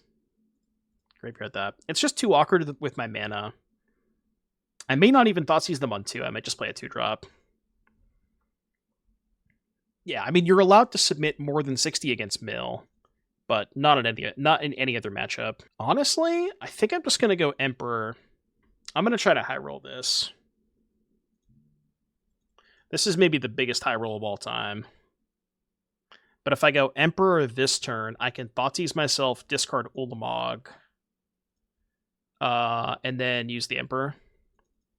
Graveyard that. It's just too awkward with my mana. I may not even Thoughtseize them on 2. I might just play a 2-drop. Yeah, I mean, you're allowed to submit more than 60 against Mill, but not in any other matchup. Honestly, I think I'm just going to go Emperor. I'm going to try to high roll this. This is maybe the biggest high roll of all time. But if I go Emperor this turn, I can Thoughtseize myself, discard Ulamog, and then use the Emperor.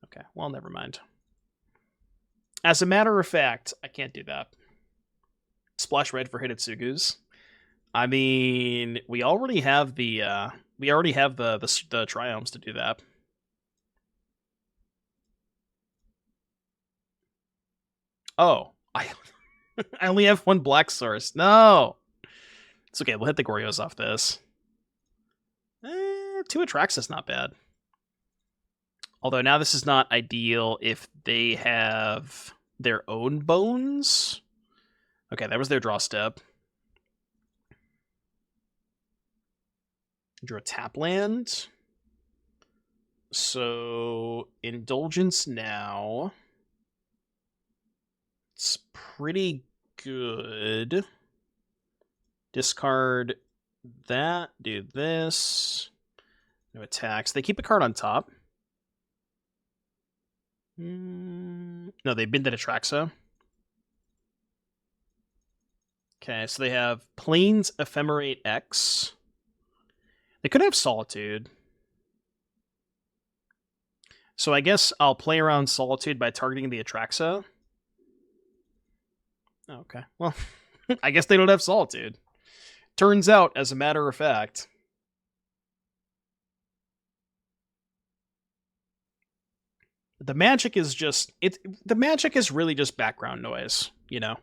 Okay, well, never mind. As a matter of fact, I can't do that. Splash red for Hitotsugus. I mean, we already have the Triomes to do that. Oh, I only have 1 black source. No! It's okay, we'll hit the Goryos off this. 2 Atraxa is not bad. Although now this is not ideal if they have their own bones. Okay, that was their draw step. Drew a tap land. So, Indulgence now. It's pretty good. Discard that, do this. No attacks. They keep a card on top. No, they bind that Atraxa. Okay, so they have Plains Ephemerate X. They could have Solitude. So I guess I'll play around Solitude by targeting the Atraxa. Okay, well, I guess they don't have Solitude. Turns out, as a matter of fact. The magic is just... The magic is really just background noise, you know?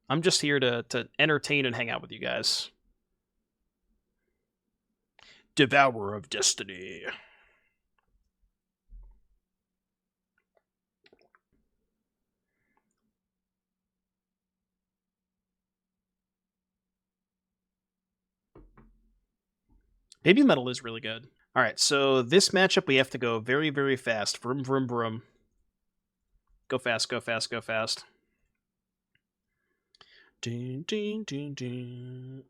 I'm just here to entertain and hang out with you guys. Devourer of Destiny. Baby Metal is really good. All right, so this matchup we have to go very, very fast. Vroom, vroom, vroom. Go fast, go fast, go fast. Dun, dun, dun, dun.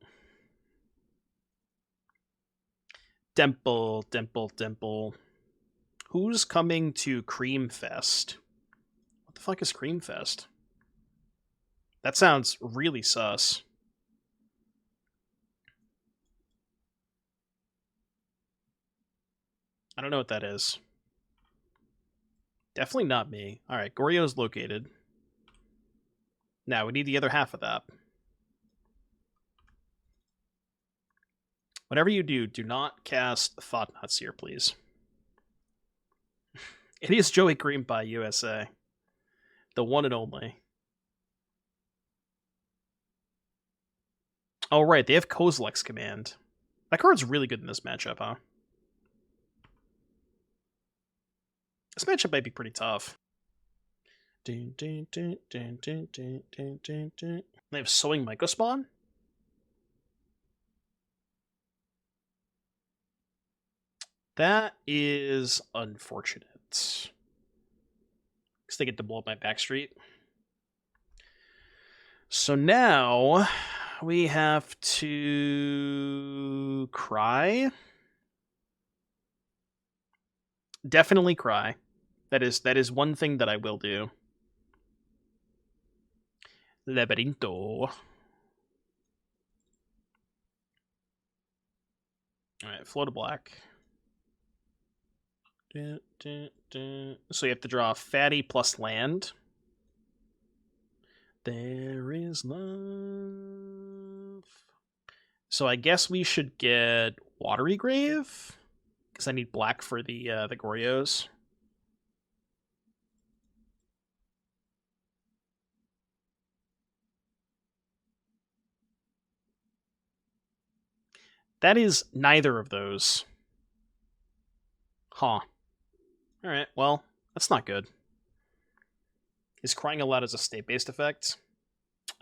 Dimple, dimple, dimple. Who's coming to Cream Fest? What the fuck is Cream Fest? That sounds really sus. I don't know what that is. Definitely not me. Alright, Goryo's located. Now, we need the other half of that. Whatever you do, do not cast Thoughtseize here, please. It is Joey Green by USA. The one and only. Oh, right, they have Kozilek's Command. That card's really good in this matchup, huh? This matchup might be pretty tough. They have Sowing Mycospawn? That is unfortunate. Because they get to blow up my Backstreet. So now we have to cry. Definitely cry. That is one thing that I will do. Laberinto. Alright, flow to black. So you have to draw Fatty plus land. There is love. So I guess we should get Watery Grave, because I need black for the Goryos. That is neither of those. Huh. Alright, well, that's not good. Is Crying Aloud as a state-based effect?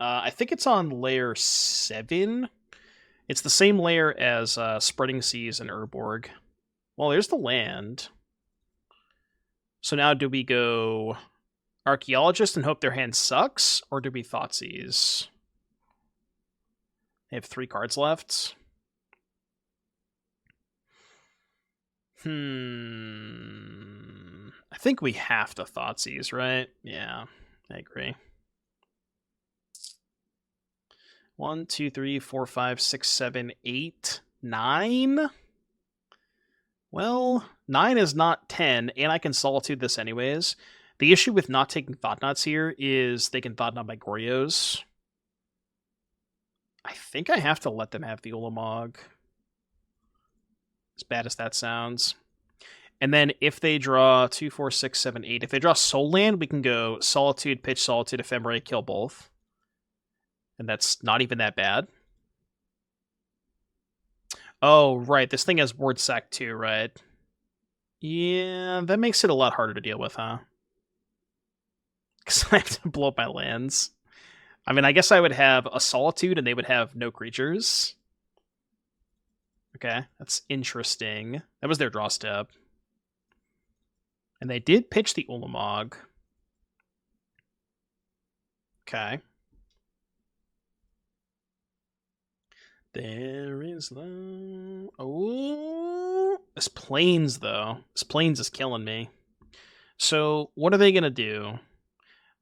I think it's on layer 7. It's the same layer as Spreading Seas and Urborg. Well, there's the land. So now do we go Archaeologist and hope their hand sucks? Or do we Thoughtseize? They have 3 cards left. I think we have to Thoughtseize, right? Yeah, I agree. 1, 2, 3, 4, 5, 6, 7, 8, 9. Well, 9 is not 10, and I can Solitude this anyways. The issue with not taking Thought Knots here is they can Thought Knot my Goryos. I think I have to let them have the Ulamog. As bad as that sounds. And then if they draw 2, 4, 6, 7, 8, if they draw Soul Land, we can go Solitude, pitch Solitude, Ephemerate, kill both. And that's not even that bad. Oh, right. This thing has Ward Sack too, right? Yeah, that makes it a lot harder to deal with, huh? Because I have to blow up my lands. I mean, I guess I would have a Solitude and they would have no creatures. Okay, that's interesting. That was their draw step. And they did pitch the Ulamog. Okay. There is the... Oh! This Plains, though. This Plains is killing me. So, what are they going to do?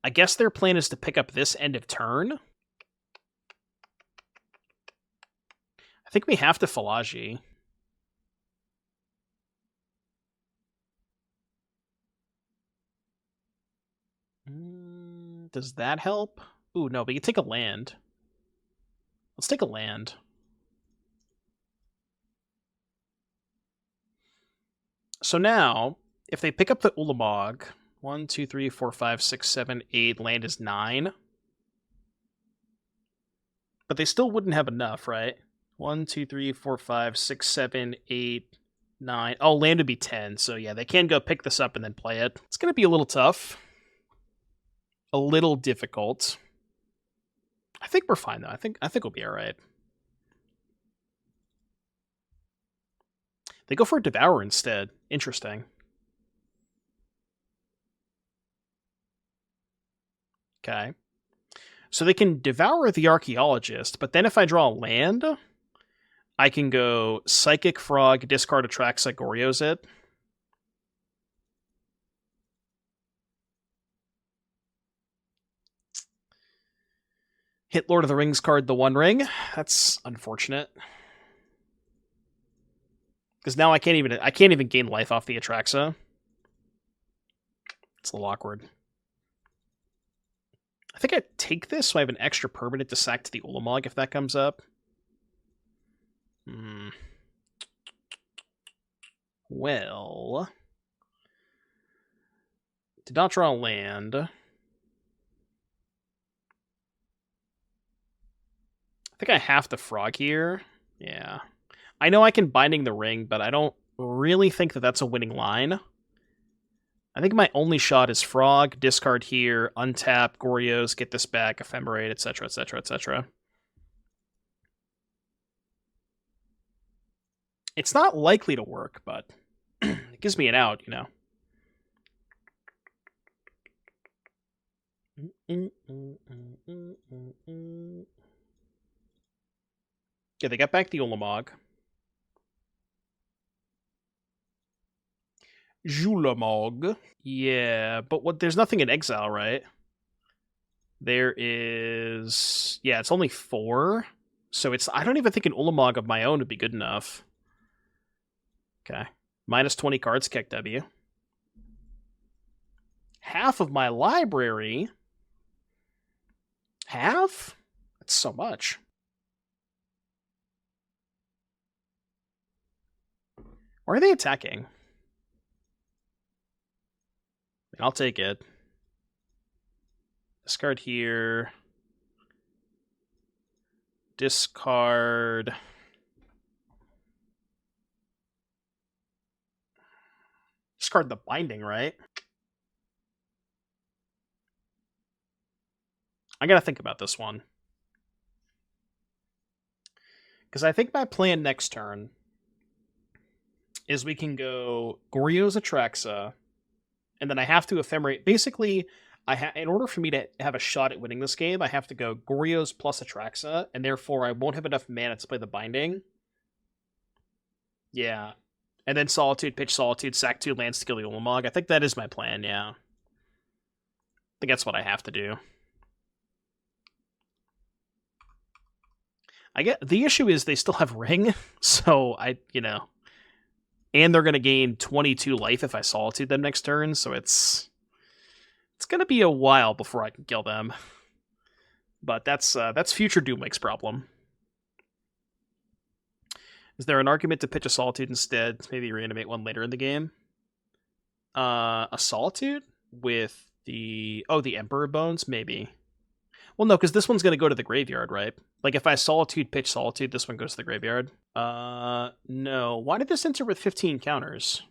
I guess their plan is to pick up this end of turn. I think we have to Fallaji. Does that help? Ooh, no, but you take a land. Let's take a land. So now, if they pick up the Ulamog, 1, 2, 3, 4, 5, 6, 7, 8, land is 9. But they still wouldn't have enough, right? 1, 2, 3, 4, 5, 6, 7, 8, 9. Oh, land would be 10. So yeah, they can go pick this up and then play it. It's going to be a little tough. A little difficult. I think we're fine, though. I think we'll be all right. They go for a Devour instead. Interesting. Okay. So they can Devour the Archaeologist, but then if I draw a land, I can go Psychic Frog, discard Atraxa, Goryos it. Hit Lord of the Rings card the One Ring. That's unfortunate. Because now I can't even gain life off the Atraxa. It's a little awkward. I think I take this so I have an extra permanent to sack to the Ulamog if that comes up. Well, did not draw land. I think I have to Frog here. Yeah. I know I can Binding the Ring, but I don't really think that that's a winning line. I think my only shot is Frog, discard here, untap, Goryos, get this back, Ephemerate, etc., etc., etc. It's not likely to work, but It gives me an out, you know. Yeah, they got back the Ulamog. Ulamog. Yeah, but there's nothing in exile, right? There is... Yeah, it's only 4. So it's... I don't even think an Ulamog of my own would be good enough. Okay. Minus 20 cards, Keck W. Half of my library? Half? That's so much. Why are they attacking? I'll take it. Discard here. Discard. Discard the binding, right? I gotta think about this one. Because I think my plan next turn is we can go Goryo's Atraxa, and then I have to Ephemerate. Basically, in order for me to have a shot at winning this game, I have to go Goryo's plus Atraxa, and therefore I won't have enough mana to play the binding. Yeah. And then Solitude, pitch Solitude, sack 2 lands to kill the Ulamog. I think that is my plan, yeah. I think that's what I have to do. The issue is they still have Ring, so and they're gonna gain 22 life if I Solitude them next turn, so it's gonna be a while before I can kill them. But that's future Doomlake's problem. Is there an argument to pitch a Solitude instead? Maybe reanimate one later in the game. A Solitude with the Emperor Bones, maybe. Well, no, because this one's going to go to the graveyard, right? Like, if I Solitude, pitch Solitude, this one goes to the graveyard. No. Why did this enter with 15 counters?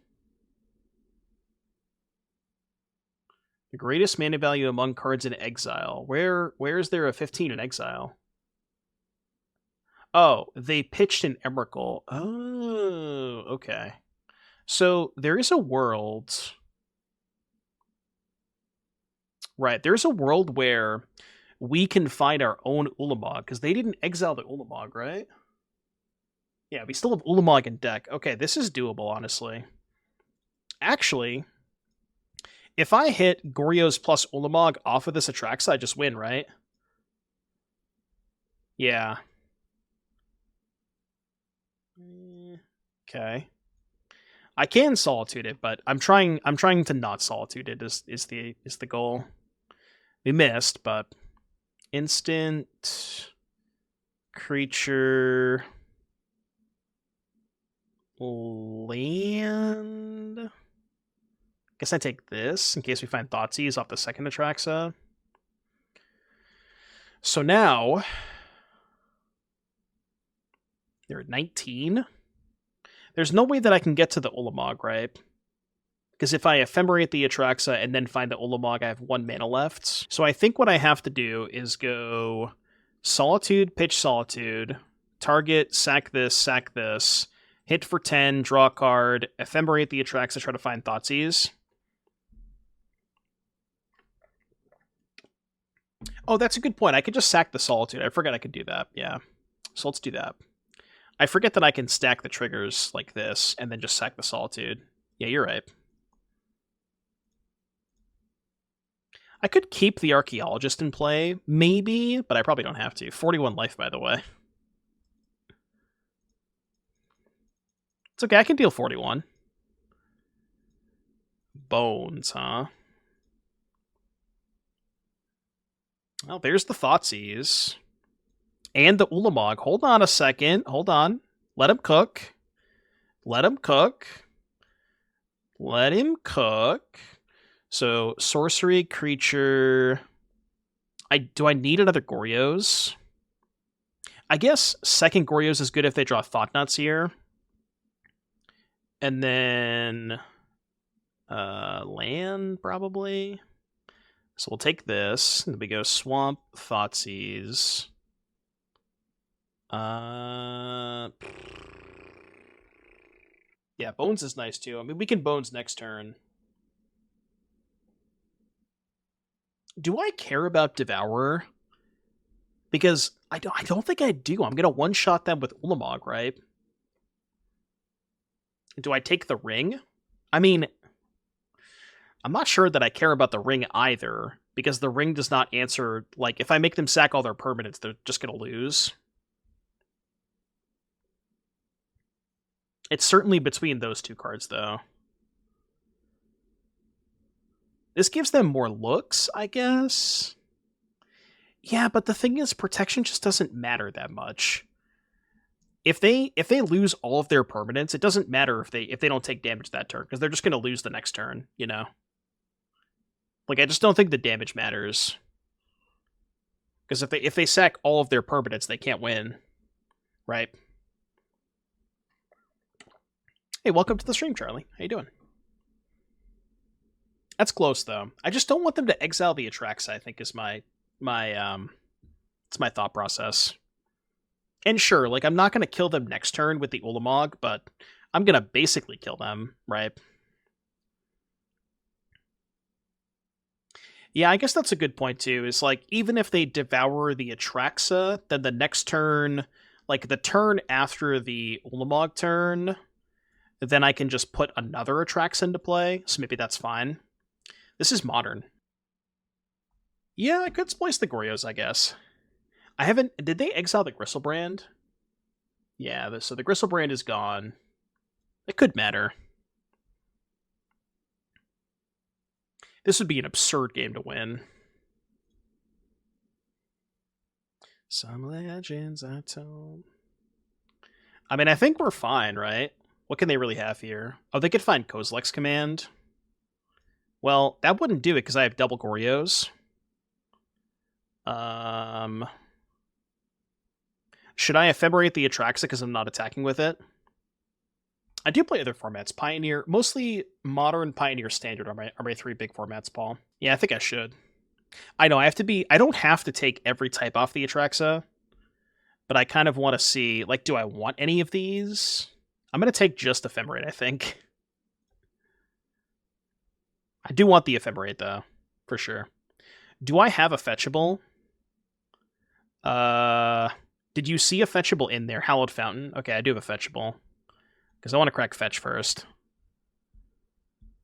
The greatest mana value among cards in exile. Where is there a 15 in exile? Oh, they pitched an Emrakul. Oh, okay. So, there is a world... Right, there's a world where we can find our own Ulamog, because they didn't exile the Ulamog, right? Yeah, we still have Ulamog in deck. Okay, this is doable, honestly. Actually, if I hit Goryo's plus Ulamog off of this Atraxa, I just win, right? Yeah. Okay. I can Solitude it, but I'm trying to not Solitude it is the goal. We missed, but instant creature land. Guess I take this in case we find Thoughtseize off the second Atraxa. So now they're at 19. There's no way that I can get to the Ulamog, right? Because if I Ephemerate the Atraxa and then find the Ulamog, I have 1 mana left. So I think what I have to do is go Solitude, pitch Solitude, target, sack this, hit for 10, draw a card, Ephemerate the Atraxa, try to find Thoughtseize. Oh, that's a good point. I could just sack the Solitude. I forgot I could do that. Yeah. So let's do that. I forget that I can stack the triggers like this and then just sack the Solitude. Yeah, you're right. I could keep the Archaeologist in play, maybe, but I probably don't have to. 41 life, by the way. It's okay, I can deal 41. Bones, huh? Well, there's the Thoughtseize. And the Ulamog. Hold on a second. Hold on. Let him cook. Let him cook. Let him cook. So, sorcery, creature... Do I need another Goryo's? I guess second Goryo's is good if they draw Thought-Knots here. And then... land, probably. So we'll take this, and we go Swamp, Thoughtseize. Yeah, Bones is nice too. I mean, we can Bones next turn. Do I care about Devourer? Because I don't think I do. I'm going to one-shot them with Ulamog, right? Do I take the ring? I mean, I'm not sure that I care about the ring either, because the ring does not answer, like, if I make them sack all their permanents, they're just going to lose. It's certainly between those two cards, though. This gives them more looks, I guess. Yeah, but the thing is, protection just doesn't matter that much. If they lose all of their permanents, it doesn't matter if they don't take damage that turn, because they're just going to lose the next turn, you know? Like, I just don't think the damage matters. Because if they sack all of their permanents, they can't win. Right? Hey, welcome to the stream, Charlie. How you doing? That's close, though. I just don't want them to exile the Atraxa, I think, is it's my thought process. And sure, like, I'm not going to kill them next turn with the Ulamog, but I'm going to basically kill them, right? Yeah, I guess that's a good point, too, is, like, even if they devour the Atraxa, then the next turn, like, the turn after the Ulamog turn, then I can just put another Atraxa into play, so maybe that's fine. This is modern. Yeah, I could splice the Goryos, I guess. I haven't... Did they exile the Griselbrand? Yeah, so the Griselbrand is gone. It could matter. This would be an absurd game to win. Some legends I told. I mean, I think we're fine, right? What can they really have here? Oh, they could find Kozilek's Command. Well, that wouldn't do it because I have double Goryos. Should I Ephemerate the Atraxa because I'm not attacking with it? I do play other formats. Pioneer, mostly Modern, Pioneer, Standard are my three big formats, Paul. Yeah, I think I should. I know, I don't have to take every type off the Atraxa, but I kind of want to see, like, do I want any of these? I'm going to take just Ephemerate, I think. I do want the Ephemerate, though, for sure. Do I have a fetchable? Did you see a fetchable in there? Hallowed Fountain? Okay, I do have a fetchable. Because I want to crack fetch first.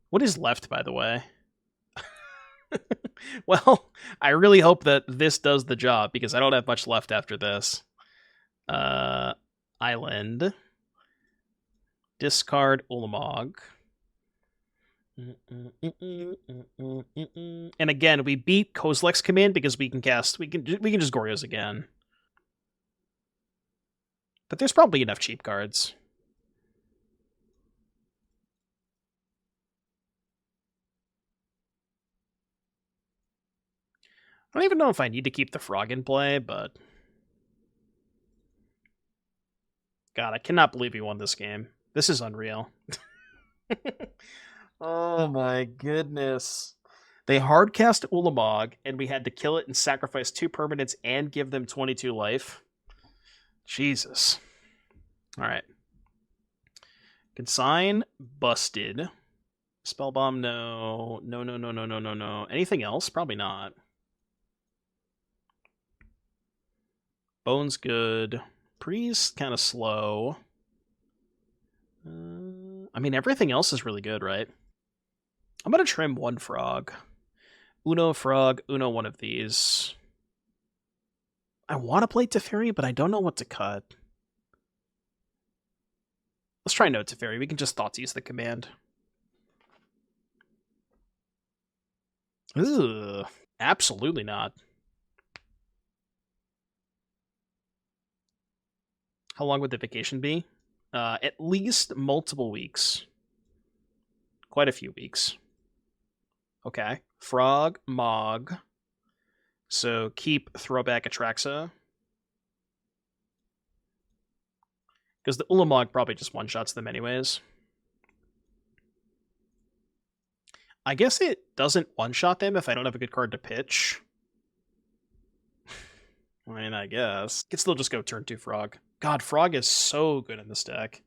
What is left, by the way? Well, I really hope that this does the job, because I don't have much left after this. Island. Discard Ulamog. And again, we beat Kozilek's Command because we can just Goryos again. But there's probably enough cheap cards. I don't even know if I need to keep the Frog in play, but... God, I cannot believe we won this game. This is unreal. Oh my goodness. They hardcast Ulamog, and we had to kill it and sacrifice 2 permanents and give them 22 life. Jesus. Alright. Consign, busted. Spellbomb, no. No. Anything else? Probably not. Bones, good. Priest, kind of slow. I mean, everything else is really good, right? I'm going to trim 1 frog. Uno frog, Uno one of these. I want to play Teferi, but I don't know what to cut. Let's try no Teferi. We can just Thoughtseize the command. Ugh, absolutely not. How long would the vacation be? At least multiple weeks. Quite a few weeks. Okay. Frog, Mog. So keep Throwback Atraxa. Because the Ulamog probably just one-shots them anyways. I guess it doesn't one-shot them if I don't have a good card to pitch. I mean, I guess. Could still just go turn 2 Frog. God, Frog is so good in this deck.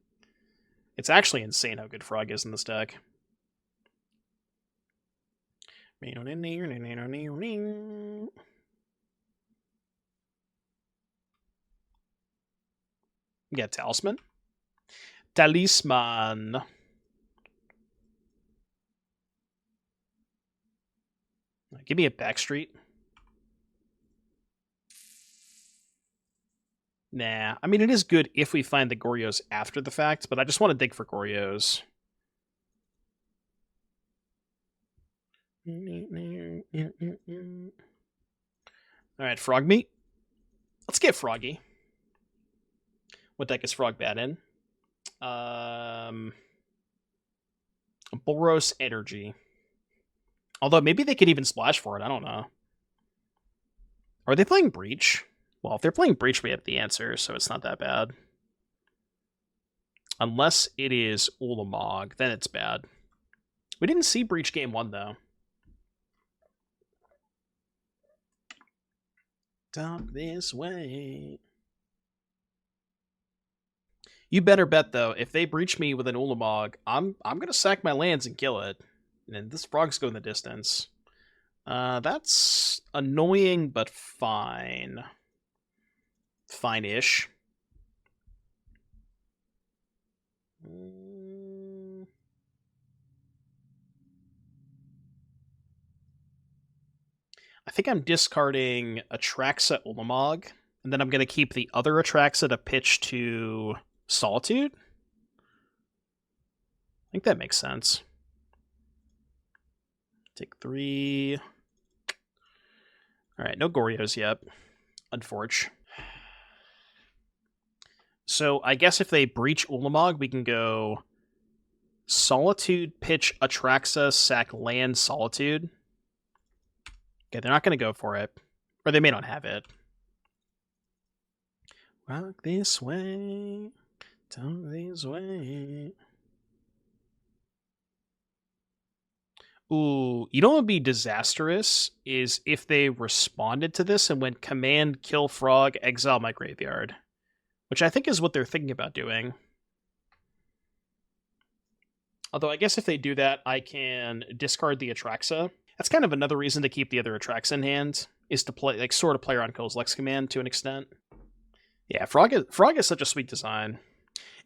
It's actually insane how good Frog is in this deck. Yeah, Talisman. Talisman. Give me a Backstreet. Nah, I mean, it is good if we find the Goryos after the fact, but I just want to dig for Goryos. Alright, Frog Meat. Let's get Froggy. What deck is Frog bad in? Boros Energy. Although maybe they could even splash for it, I don't know. Are they playing Breach? Well, if they're playing Breach, we have the answer, so it's not that bad. Unless it is Ulamog, then it's bad. We didn't see Breach game 1, though. Talk this way. You better bet, though, if they breach me with an Ulamog, I'm gonna sack my lands and kill it. And this Frog's going the distance. That's annoying, but fine. Fine-ish. I think I'm discarding Atraxa Ulamog, and then I'm going to keep the other Atraxa to pitch to Solitude. I think that makes sense. Take 3. Alright, no Goryos yet. Unforge. So I guess if they breach Ulamog, we can go Solitude, pitch Atraxa, sack land, Solitude. Okay, they're not going to go for it. Or they may not have it. Rock this way. Talk this way. Ooh, you know what would be disastrous is if they responded to this and went command, kill Frog, exile my graveyard. Which I think is what they're thinking about doing. Although I guess if they do that, I can discard the Atraxa. That's kind of another reason to keep the other Atraxa in hand, is to play, like, sort of play around Kozilek's command to an extent. Yeah, Frog is such a sweet design.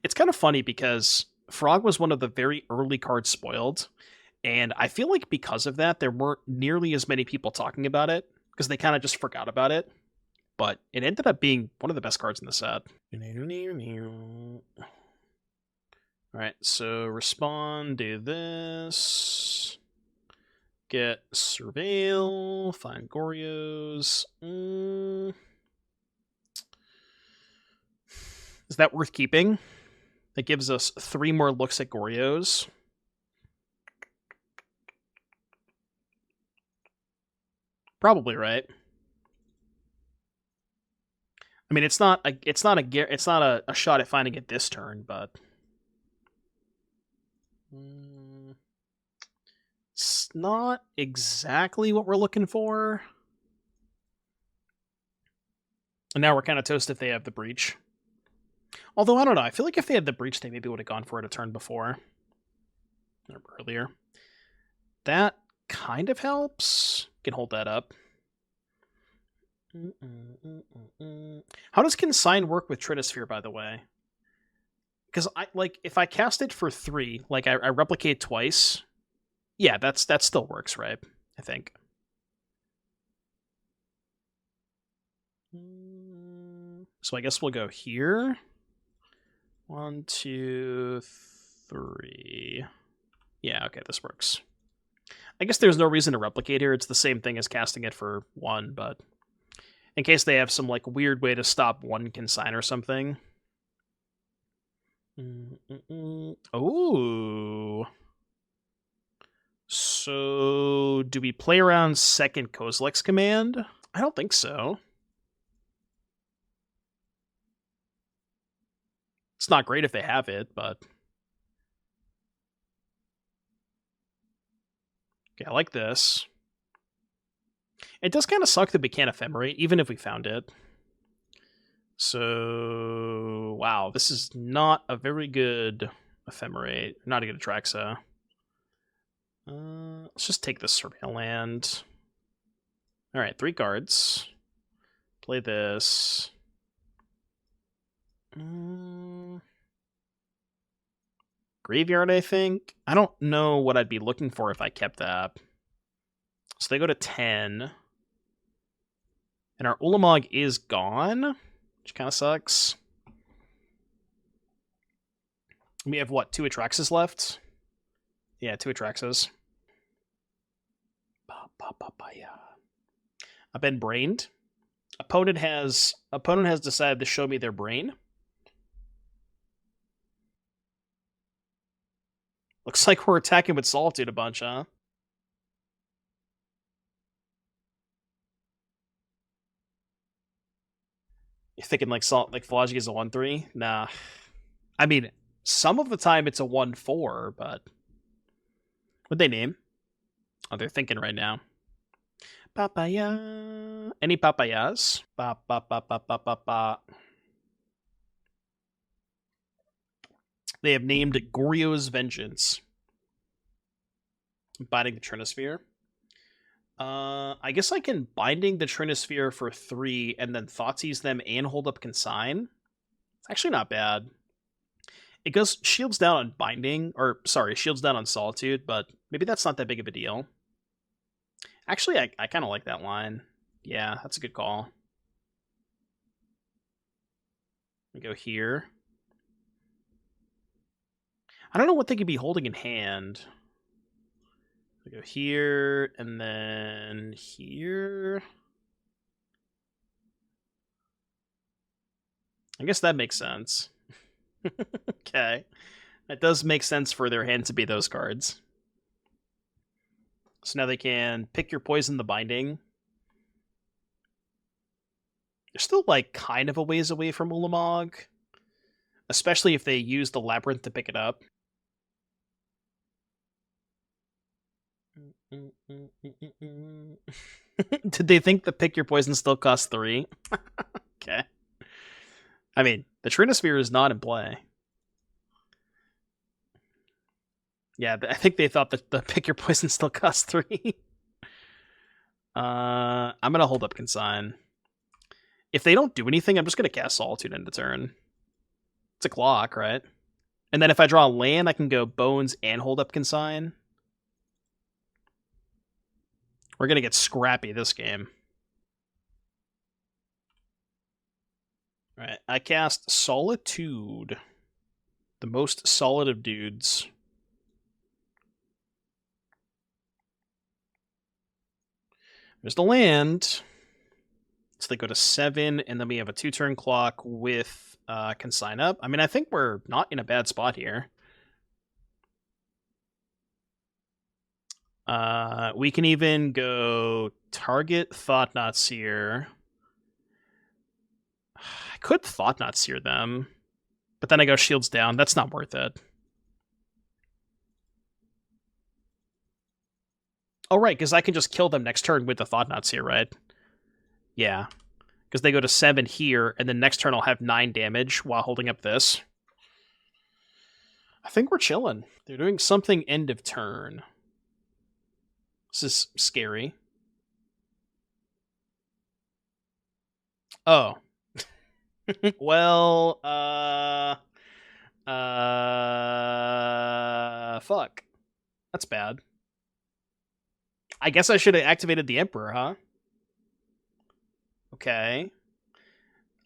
It's kind of funny because Frog was one of the very early cards spoiled, and I feel like because of that, there weren't nearly as many people talking about it, because they kind of just forgot about it. But it ended up being one of the best cards in the set. Alright, so respond, do this. Get Surveil, find Goryos. Is that worth keeping? That gives us 3 more looks at Goryos. Probably right. I mean, it's not a shot at finding it this turn, but it's not exactly what we're looking for. And now we're kind of toast if they have the breach. Although I don't know, I feel like if they had the breach, they maybe would have gone for it a turn before or earlier. That kind of helps. Can hold that up. How does Consign work with Tritosphere, by the way? Because if I cast it for 3, like I replicate twice, yeah, that still works, right? I think. So I guess we'll go here. 1, 2, 3. Yeah, okay, this works. I guess there's no reason to replicate here. It's the same thing as casting it for 1, but in case they have some like weird way to stop 1 consign or something. Oh. So do we play around second Kozilek's command? I don't think so. It's not great if they have it, but okay, I like this. It does kind of suck that we can't Ephemerate, even if we found it. So, wow, this is not a very good Ephemerate. Not a good Atraxa. Let's just take this Surveil land. Alright, 3 cards. Play this. Graveyard, I think. I don't know what I'd be looking for if I kept that. So they go to 10. And our Ulamog is gone, which kind of sucks. We have, what, 2 Atraxas left? Yeah, 2 Atraxas. I've been brained. Opponent has decided to show me their brain. Looks like we're attacking with Solitude a bunch, huh? You're thinking like Fallaji is a 1/3? Nah. I mean, some of the time it's a 1/4, but what'd they name? Oh, they're thinking right now. Papaya. Any papayas? Ba ba ba ba ba ba ba. They have named Goryo's Vengeance. Binding the Trinosphere. I guess I can Binding the Trinosphere for 3 and then Thoughtseize them and hold up Consign. It's actually not bad. It goes shields down on Binding, or sorry, shields down on Solitude, but maybe that's not that big of a deal. Actually, I kind of like that line. Yeah, that's a good call. We go here. I don't know what they could be holding in hand. We go here, and then here. I guess that makes sense. Okay. That does make sense for their hand to be those cards. So now they can pick your poison, the Binding. They're still, like, kind of a ways away from Ulamog. Especially if they use the Labyrinth to pick it up. Did they think the pick your poison still costs 3? Okay. I mean, the Trinosphere is not in play. Yeah, I think they thought that the pick your poison still costs 3. I'm gonna hold up Consign. If they don't do anything, I'm just gonna cast Solitude into turn. It's a clock, right? And then if I draw a land, I can go Bones and hold up Consign. We're gonna get scrappy this game. Alright, I cast Solitude. The most solid of dudes. There's the land. So they go to 7, and then we have a 2-turn clock with Consign up. I mean, I think we're not in a bad spot here. We can even go target Thought-Knot Seer. I could Thought-Knot Seer them, but then I go shields down. That's not worth it. Oh, right, because I can just kill them next turn with the Thought-Knot Seer, right? Yeah. Because they go to 7 here, and then next turn I'll have 9 damage while holding up this. I think we're chilling. They're doing something end of turn. This is scary. Oh. Well, fuck. That's bad. I guess I should have activated the Emperor, huh? Okay.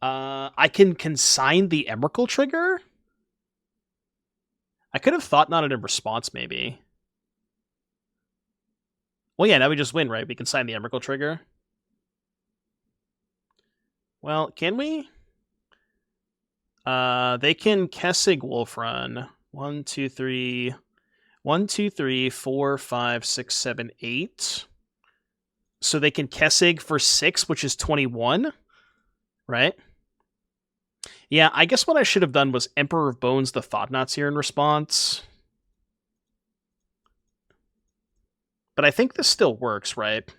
I can consign the Emrakul trigger? I could have thought not in response, maybe. Well, yeah, now we just win, right? We can sign the Emrakul trigger. Well, can we? They can Kessig Wolf Run. 1, 2, 3... 1, 2, 3, 4, 5, 6, 7, 8. So they can Kessig for 6, which is 21, right? Yeah, I guess what I should have done was Emperor of Bones the Thought-Knot Seer in response. But I think this still works, right?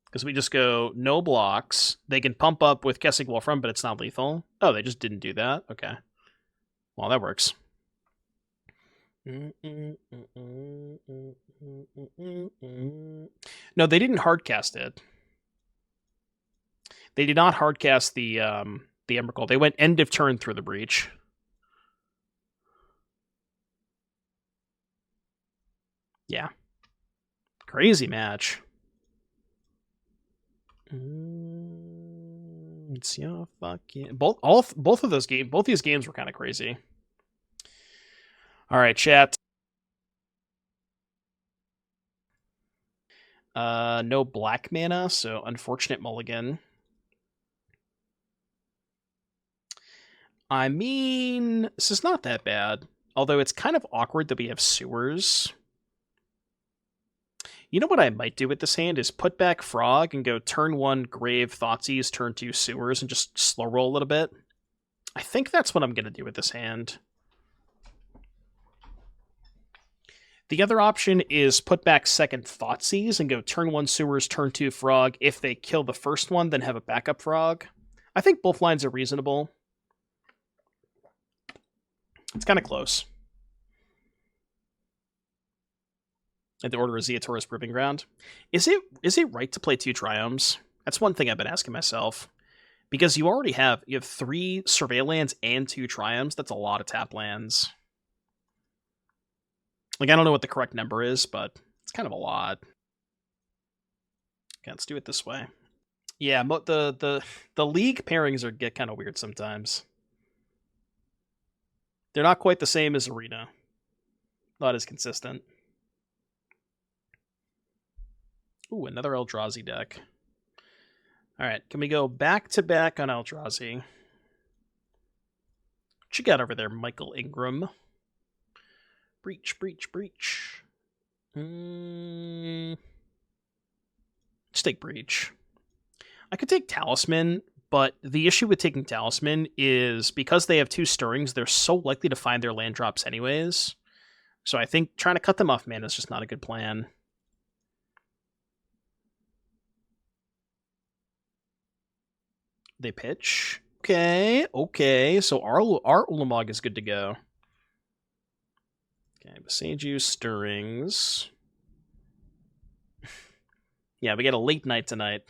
Because we just go no blocks. They can pump up with Kessig Wolf Run, but it's not lethal. Oh, they just didn't do that? Okay. Well, that works. No, they didn't hardcast it. They did not hardcast the Emrakul. They went end of turn through the Breach. Yeah. Crazy match. It's fucking both of those games. Both these games were kind of crazy. All right, chat. No black mana, so unfortunate mulligan. I mean, this is not that bad. Although it's kind of awkward that we have Sewers. You know what I might do with this hand is put back Frog and go turn 1 Grave, Thoughtseize, turn 2 Sewers, and just slow roll a little bit. I think that's what I'm going to do with this hand. The other option is put back second Thoughtseize and go turn 1 Sewers, turn 2 Frog. If they kill the first one, then have a backup Frog. I think both lines are reasonable. It's kind of close. In the order of Ziatora's Proving Ground. Is it right to play 2 Triomes? That's one thing I've been asking myself. Because you have 3 Survey lands and 2 Triomes. That's a lot of tap lands. Like, I don't know what the correct number is, but it's kind of a lot. Okay, let's do it this way. Yeah, the league pairings get kind of weird sometimes. They're not quite the same as Arena. Not as consistent. Ooh, another Eldrazi deck. Alright, can we go back-to-back on Eldrazi? What you got over there, Michael Ingram? Breach, breach, breach. Just take Breach. I could take Talisman, but the issue with taking Talisman is because they have 2 Stirrings, they're so likely to find their land drops anyways. So I think trying to cut them off mana is just not a good plan. They pitch. Okay. So our Ulamog is good to go. Okay, Beseiju, Stirrings. Yeah, we get a late night tonight.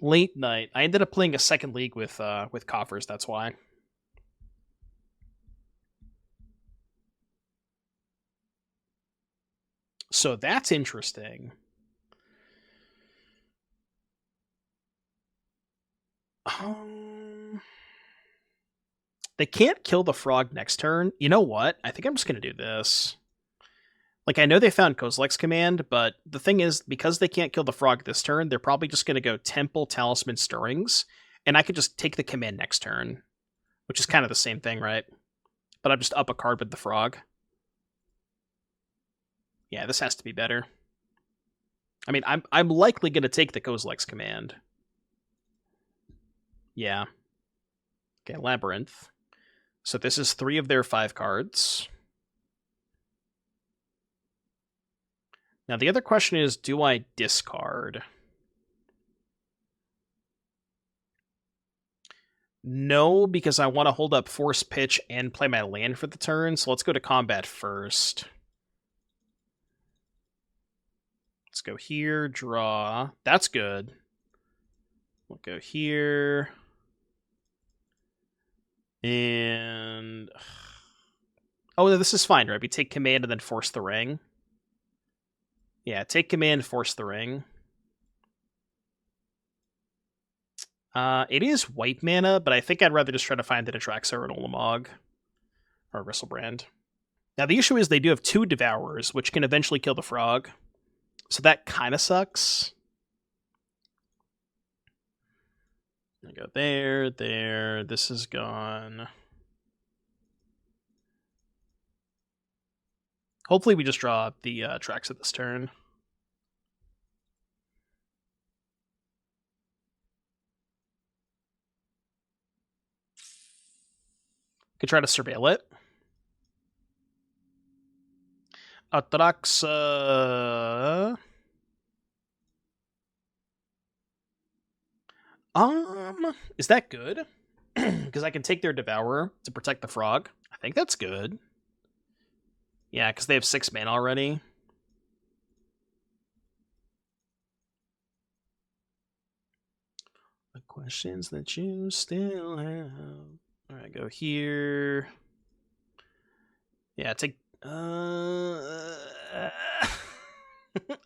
Late night. I ended up playing a second league with Coffers, that's why. So that's interesting. They can't kill the frog next turn. You know what? I think I'm just going to do this. Like, I know they found Kozilek's command, but the thing is, because they can't kill the frog this turn, they're probably just going to go Temple, Talisman, Stirrings, and I could just take the command next turn, which is kind of the same thing, right? But I'm just up a card with the frog. Yeah, this has to be better. I mean, I'm likely going to take the Kozilek's command. Yeah. Okay, Labyrinth. So this is 3 of their 5 cards. Now the other question is, do I discard? No, because I want to hold up Force Pitch and play my land for the turn, so let's go to combat first. Let's go here, draw. That's good. We'll go here. And... oh, this is fine, right? We take command and then force the ring. Yeah, take command, force the ring. It is white mana, but I think I'd rather just try to find an Atraxa or an Ulamog. Or a Griselbrand. Now, the issue is they do have 2 Devourers, which can eventually kill the frog. So that kind of sucks. I go there, there. This is gone. Hopefully we just draw the Atraxa this turn. Could try to surveil it. Atraxa. Is that good? Because I can take their Devourer to protect the frog. I think that's good. Yeah, because they have 6 mana already. The questions that you still have. Alright, go here. Yeah, take...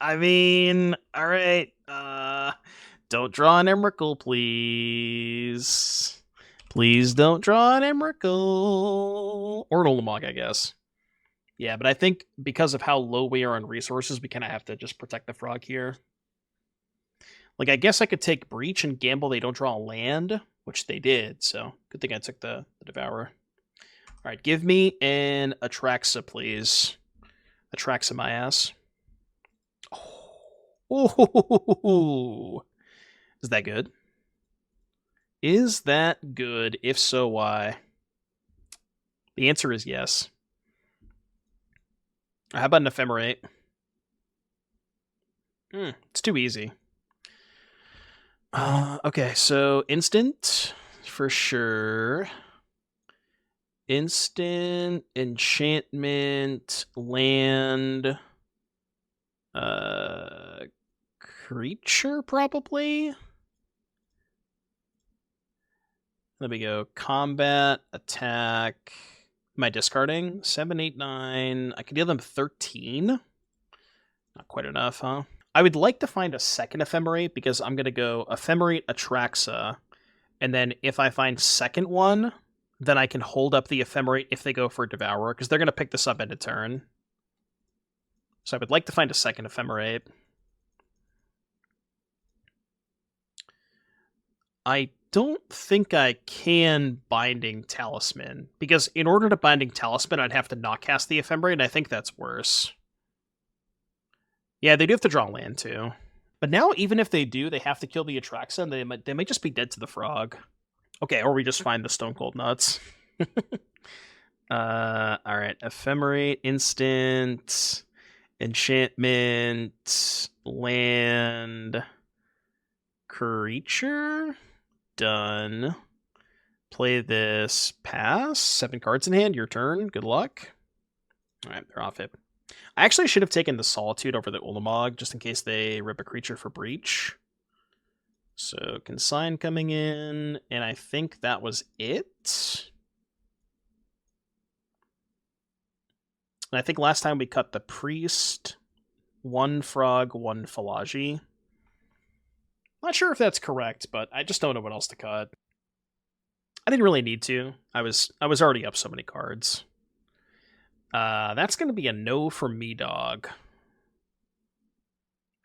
I mean, alright. Don't draw an Emrakul, please. Please don't draw an Emrakul. Or an Ulamog, I guess. Yeah, but I think because of how low we are on resources, we kind of have to just protect the frog here. Like, I guess I could take Breach and gamble they don't draw a land, which they did, so good thing I took the Devourer. Alright, give me an Atraxa, please. Atraxa my ass. Oh, is that good? Is that good? If so, why? The answer is yes. How about an Ephemerate? It's too easy. Okay, so instant for sure. Instant, enchantment, land, creature probably. Let me go combat, attack. Am I discarding? 7, 8, 9. I can deal them 13. Not quite enough, huh? I would like to find a second Ephemerate because I'm going to go Ephemerate, Atraxa, and then if I find second one, then I can hold up the Ephemerate if they go for Devourer, because they're going to pick this up end of turn. So I would like to find a second Ephemerate. I don't think I can Binding Talisman, because in order to Binding Talisman, I'd have to not cast the Ephemerate, and I think that's worse. Yeah, they do have to draw land, too. But now, even if they do, they have to kill the Atraxa, and they might just be dead to the frog. Okay, or we just find the Stone Cold Nuts. Alright, Ephemerate, instant, enchantment, land, creature, done. Play this, pass, 7 cards in hand, your turn, good luck. Alright, they're off it. I actually should have taken the Solitude over the Ulamog, just in case they rip a creature for Breach. So, Consign coming in, and I think that was it. And I think last time we cut the Priest, 1 Frog, 1 Fallaji. Not sure if that's correct, but I just don't know what else to cut. I didn't really need to. I was already up so many cards. That's going to be a no for me, dog.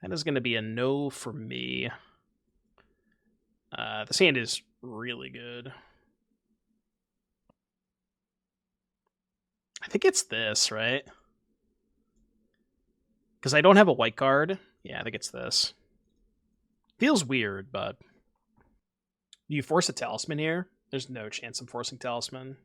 That is going to be a no for me. This hand is really good. I think it's this, right? Because I don't have a white card. Yeah, I think it's this. Feels weird, but... Do you force a Talisman here? There's no chance I'm forcing Talisman.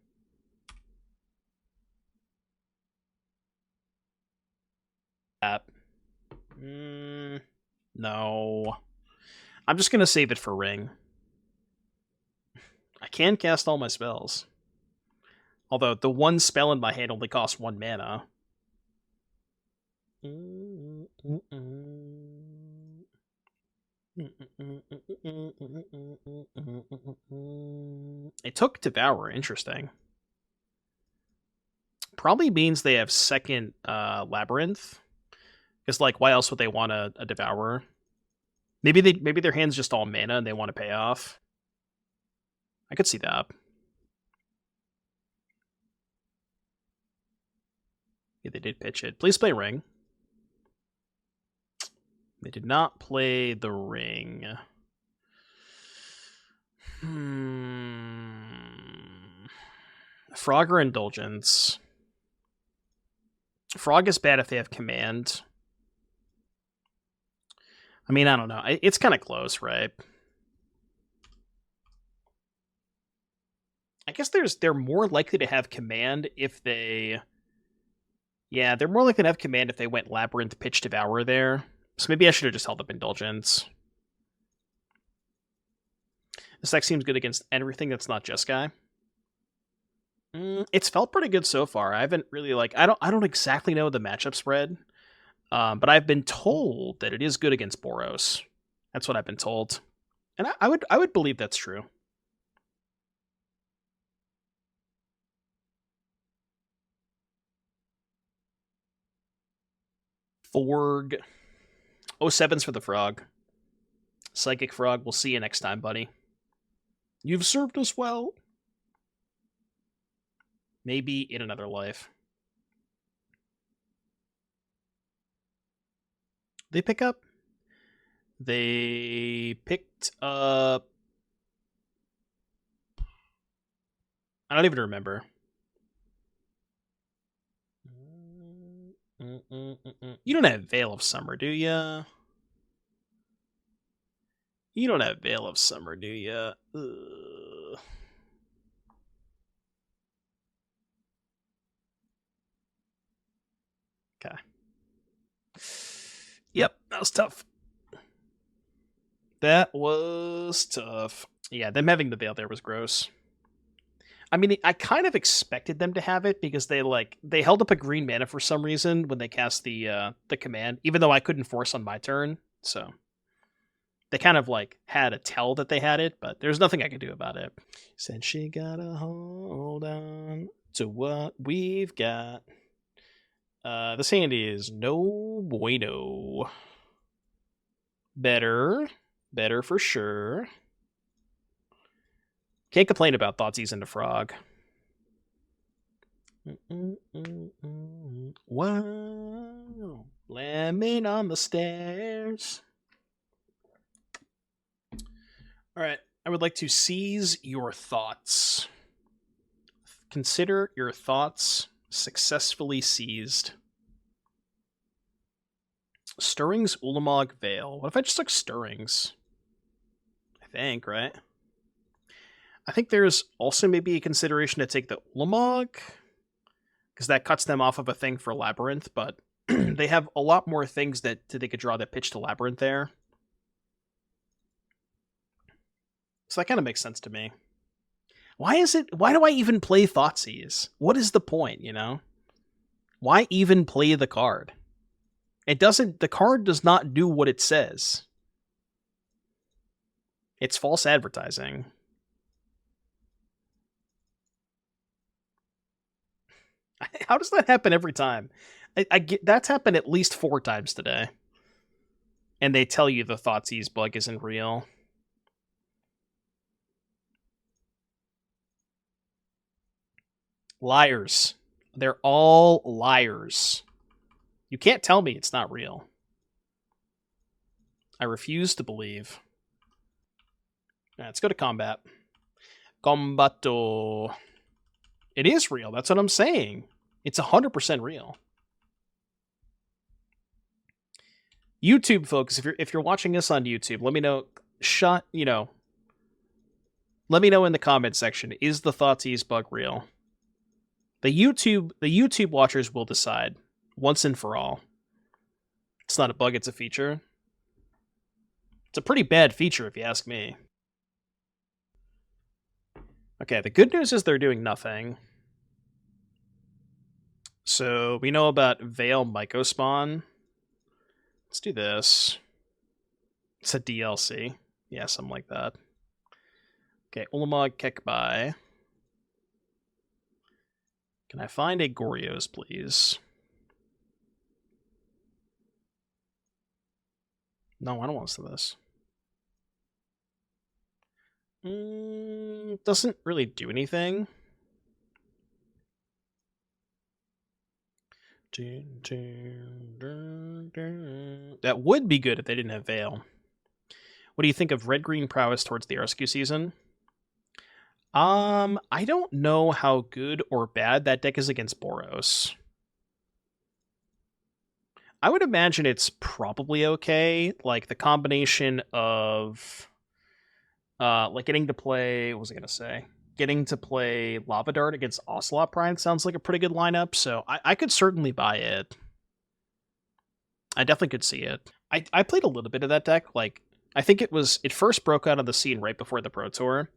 No. I'm just going to save it for Ring. I can cast all my spells. Although the one spell in my hand only costs 1 mana. It took Devour, interesting. Probably means they have second Labyrinth. Because, like, why else would they want a Devourer? Maybe their hand's just all mana and they want to pay off. I could see that. Yeah, they did pitch it. Please play Ring. They did not play the Ring. Frog or Indulgence? Frog is bad if they have Command. I mean, I don't know. It's kind of close, right? I guess they're more likely to have Command if they... Yeah, they're more likely to have Command if they went Labyrinth, Pitch, Devour there. So maybe I should have just held up Indulgence. This deck seems good against everything that's not Jeskai. It's felt pretty good so far. I haven't really I don't exactly know the matchup spread, but I've been told that it is good against Boros. That's what I've been told, and I would believe that's true. Forg. 07's for the frog. Psychic Frog, we'll see you next time, buddy. You've served us well. Maybe in another life. They pick up? They picked up... I don't even remember. You don't have Veil of Summer, do ya? You don't have Veil of Summer, do ya? Ugh. Okay. Yep, that was tough. That was tough. Yeah, them having the Veil there was gross. I mean, I kind of expected them to have it because they held up a green mana for some reason when they cast the command, even though I couldn't force on my turn. So they kind of had a tell that they had it, but there's nothing I could do about it. Said she gotta hold on to what we've got. This hand is no bueno. Better for sure. Can't complain about Thoughtseize into Frog. Wow. Lemon on the stairs. Alright, I would like to seize your thoughts. Consider your thoughts successfully seized. Stirrings, Ulamog, Veil. What if I just took Stirrings? I think, right? I think there's also maybe a consideration to take the Ulamog, because that cuts them off of a thing for Labyrinth, but they have a lot more things that they could draw that pitch to Labyrinth there. So that kind of makes sense to me. Why do I even play Thoughtseize? What is the point, you know? Why even play the card? The card does not do what it says. It's false advertising. How does that happen every time? I get that's happened at least 4 times today. And they tell you the Thoughtseize bug isn't real. Liars. They're all liars. You can't tell me it's not real. I refuse to believe. Right, let's go to combat. Combato. It is real. That's what I'm saying. It's 100% real. YouTube folks, if you're watching this on YouTube, let me know. Let me know in the comment section. Is the Thoughtseize bug real? The YouTube watchers will decide once and for all. It's not a bug, it's a feature. It's a pretty bad feature if you ask me. Okay, the good news is they're doing nothing. So we know about Veil Mycospawn. Let's do this. It's a DLC. Yeah, something like that. Okay, Ulamog Kekbai. Can I find a Goryos, please? No, I don't want to see this. Doesn't really do anything. That would be good if they didn't have Veil. What do you think of red-green prowess towards the RSQ season? I don't know how good or bad that deck is against Boros. I would imagine it's probably okay. Like the combination of getting to play, what was I gonna say? Getting to play Lava Dart against Ocelot Prime sounds like a pretty good lineup, so I could certainly buy it. I definitely could see it. I played a little bit of that deck. I think it first broke out of the scene right before the Pro Tour,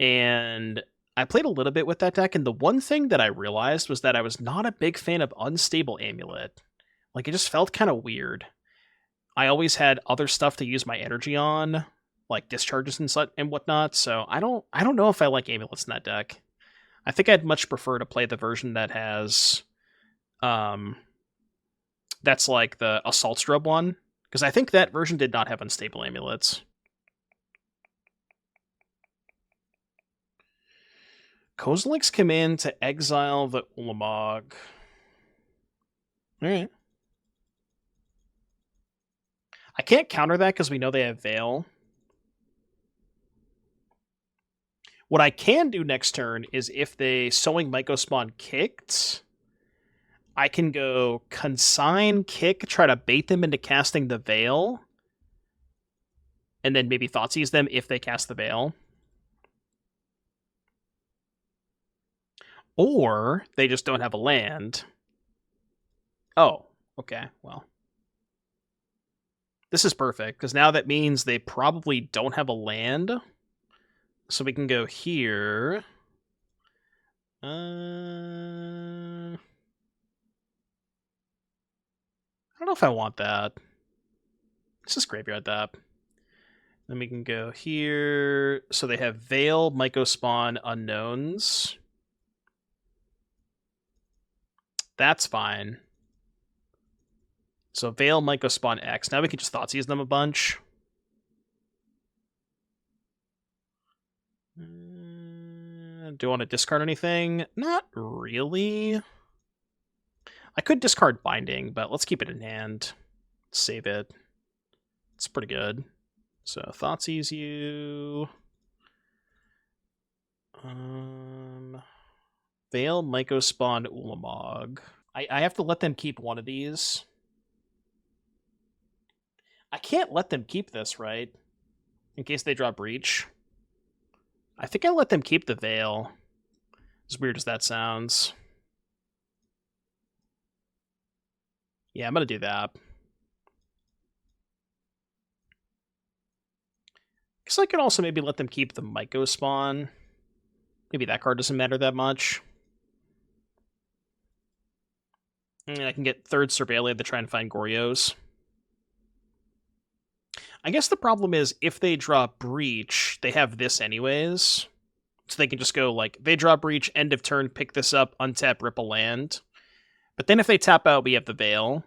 and I played a little bit with that deck, and the one thing that I realized was that I was not a big fan of Unstable Amulet. Like, it just felt kind of weird. I always had other stuff to use my energy on, like discharges and whatnot, so I don't know if I like amulets in that deck. I think I'd much prefer to play the version that has that's like the Assault Strub one, because I think that version did not have unstable amulets. Kozilek's command to exile the Ulamog. Alright. I can't counter that because we know they have Veil. What I can do next turn is if they Sowing Mycospawn kicked, I can go Consign, kick, try to bait them into casting the Veil, and then maybe Thoughtseize them if they cast the Veil. Or they just don't have a land. Oh, okay, well. This is perfect, because now that means they probably don't have a land. So we can go here. I don't know if I want that. Let's just graveyard that. Then we can go here. So they have Veil, Mycospawn, Unknowns. That's fine. So Veil, Mycospawn, X. Now we can just Thoughtseize them a bunch. Do I want to discard anything? Not really. I could discard Binding, but let's keep it in hand. Save it. It's pretty good. So Thoughtseize you. Veil, Mycospawn, Ulamog. I have to let them keep one of these. I can't let them keep this, right? In case they draw Breach. I think I let them keep the Veil. As weird as that sounds. Yeah, I'm going to do that. Guess I could also maybe let them keep the Mycospawn. Maybe that card doesn't matter that much. And I can get third Surveillia to try and find Goryos. I guess the problem is, if they draw Breach, they have this anyways. So they can just go, like, they draw Breach, end of turn, pick this up, untap, rip a land. But then if they tap out, we have the Veil.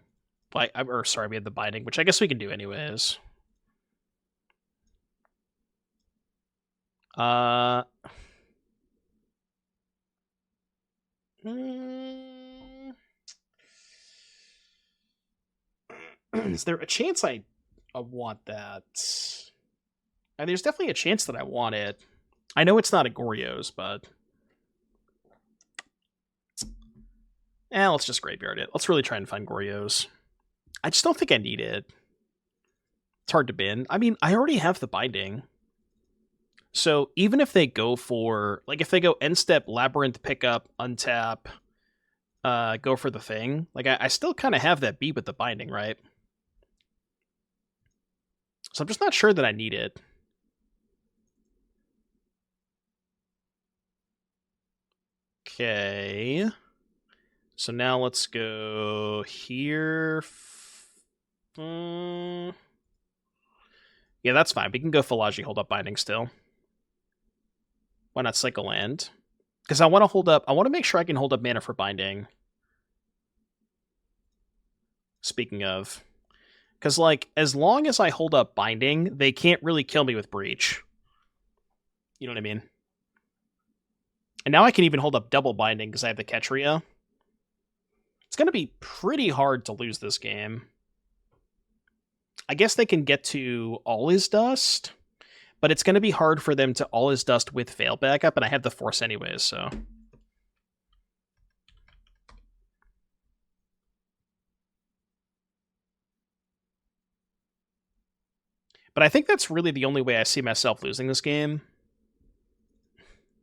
We have the Binding, which I guess we can do anyways. Is there a chance I want that? And there's definitely a chance that I want it. I know it's not a Goryos, but... let's just graveyard it. Let's really try and find Goryos. I just don't think I need it. It's hard to bin. I mean, I already have the Binding. So even if they go for... Like, if they go end step, Labyrinth, pick up, untap, go for the thing. Like, I still kind of have that beat with the Binding, right? So I'm just not sure that I need it. Okay. So now let's go here. Yeah, that's fine. We can go Fallaji, hold up Binding still. Why not cycle land? Because I want to hold up... I want to make sure I can hold up mana for Binding. Speaking of... Because, like, as long as I hold up Binding, they can't really kill me with Breach. You know what I mean? And now I can even hold up double Binding because I have the Ketria. It's going to be pretty hard to lose this game. I guess they can get to All Is Dust, but it's going to be hard for them to All Is Dust with Veil backup, and I have the Force anyways, so... But I think that's really the only way I see myself losing this game.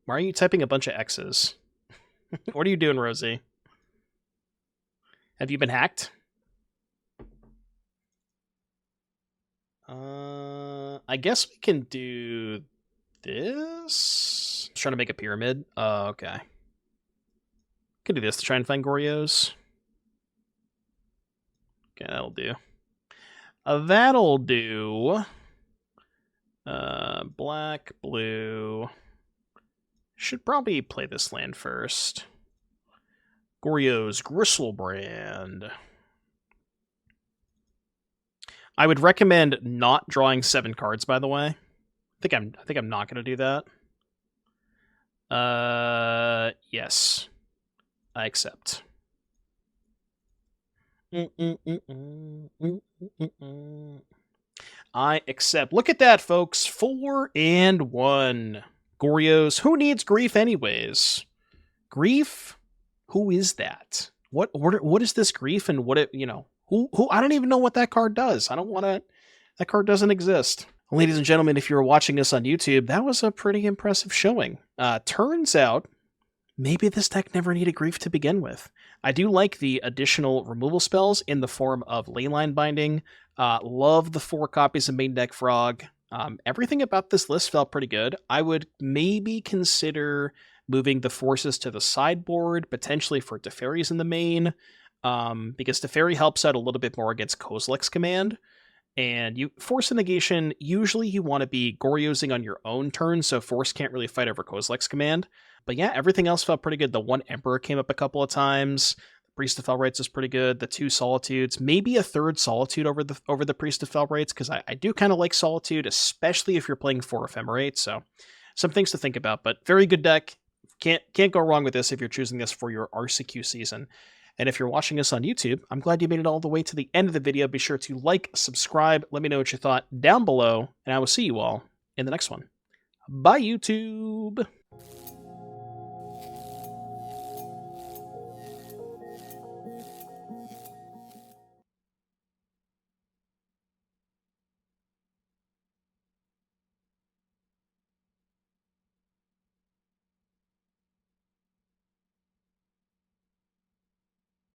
Why are you typing a bunch of X's? What are you doing, Rosie? Have you been hacked? I guess we can do this. I was trying to make a pyramid. Okay. Could do this to try and find Goryos. Okay, that'll do. That'll do. Black, blue. Should probably play this land first. Goryo's Griselbrand. I would recommend not drawing 7 cards, by the way. I think I'm not gonna do that. Yes. I accept. I accept. Look at that, folks. 4 and 1. Goryos. Who needs grief anyways? Grief? Who is that? What is this grief and what it, who I don't even know what that card does. I don't want to. That card doesn't exist. Ladies and gentlemen, if you're watching us on YouTube, that was a pretty impressive showing. Turns out maybe this deck never needed grief to begin with. I do like the additional removal spells in the form of Leyline Binding. Love the 4 copies of Main Deck Frog. Everything about this list felt pretty good. I would maybe consider moving the forces to the sideboard, potentially for Teferi's in the main, because Teferi helps out a little bit more against Kozilek's command. And Force of Negation, usually you want to be Goryosing on your own turn, so Force can't really fight over Kozilek's command. But yeah, everything else felt pretty good. The 1 Emperor came up a couple of times. The Priest of Felrites is pretty good. The 2 Solitudes, maybe a 3rd Solitude over the Priest of Felrites, because I do kind of like Solitude, especially if you're playing 4 Ephemerate. So some things to think about, but very good deck. Can't go wrong with this if you're choosing this for your RCQ season. And if you're watching us on YouTube, I'm glad you made it all the way to the end of the video. Be sure to like, subscribe, let me know what you thought down below, and I will see you all in the next one. Bye, YouTube!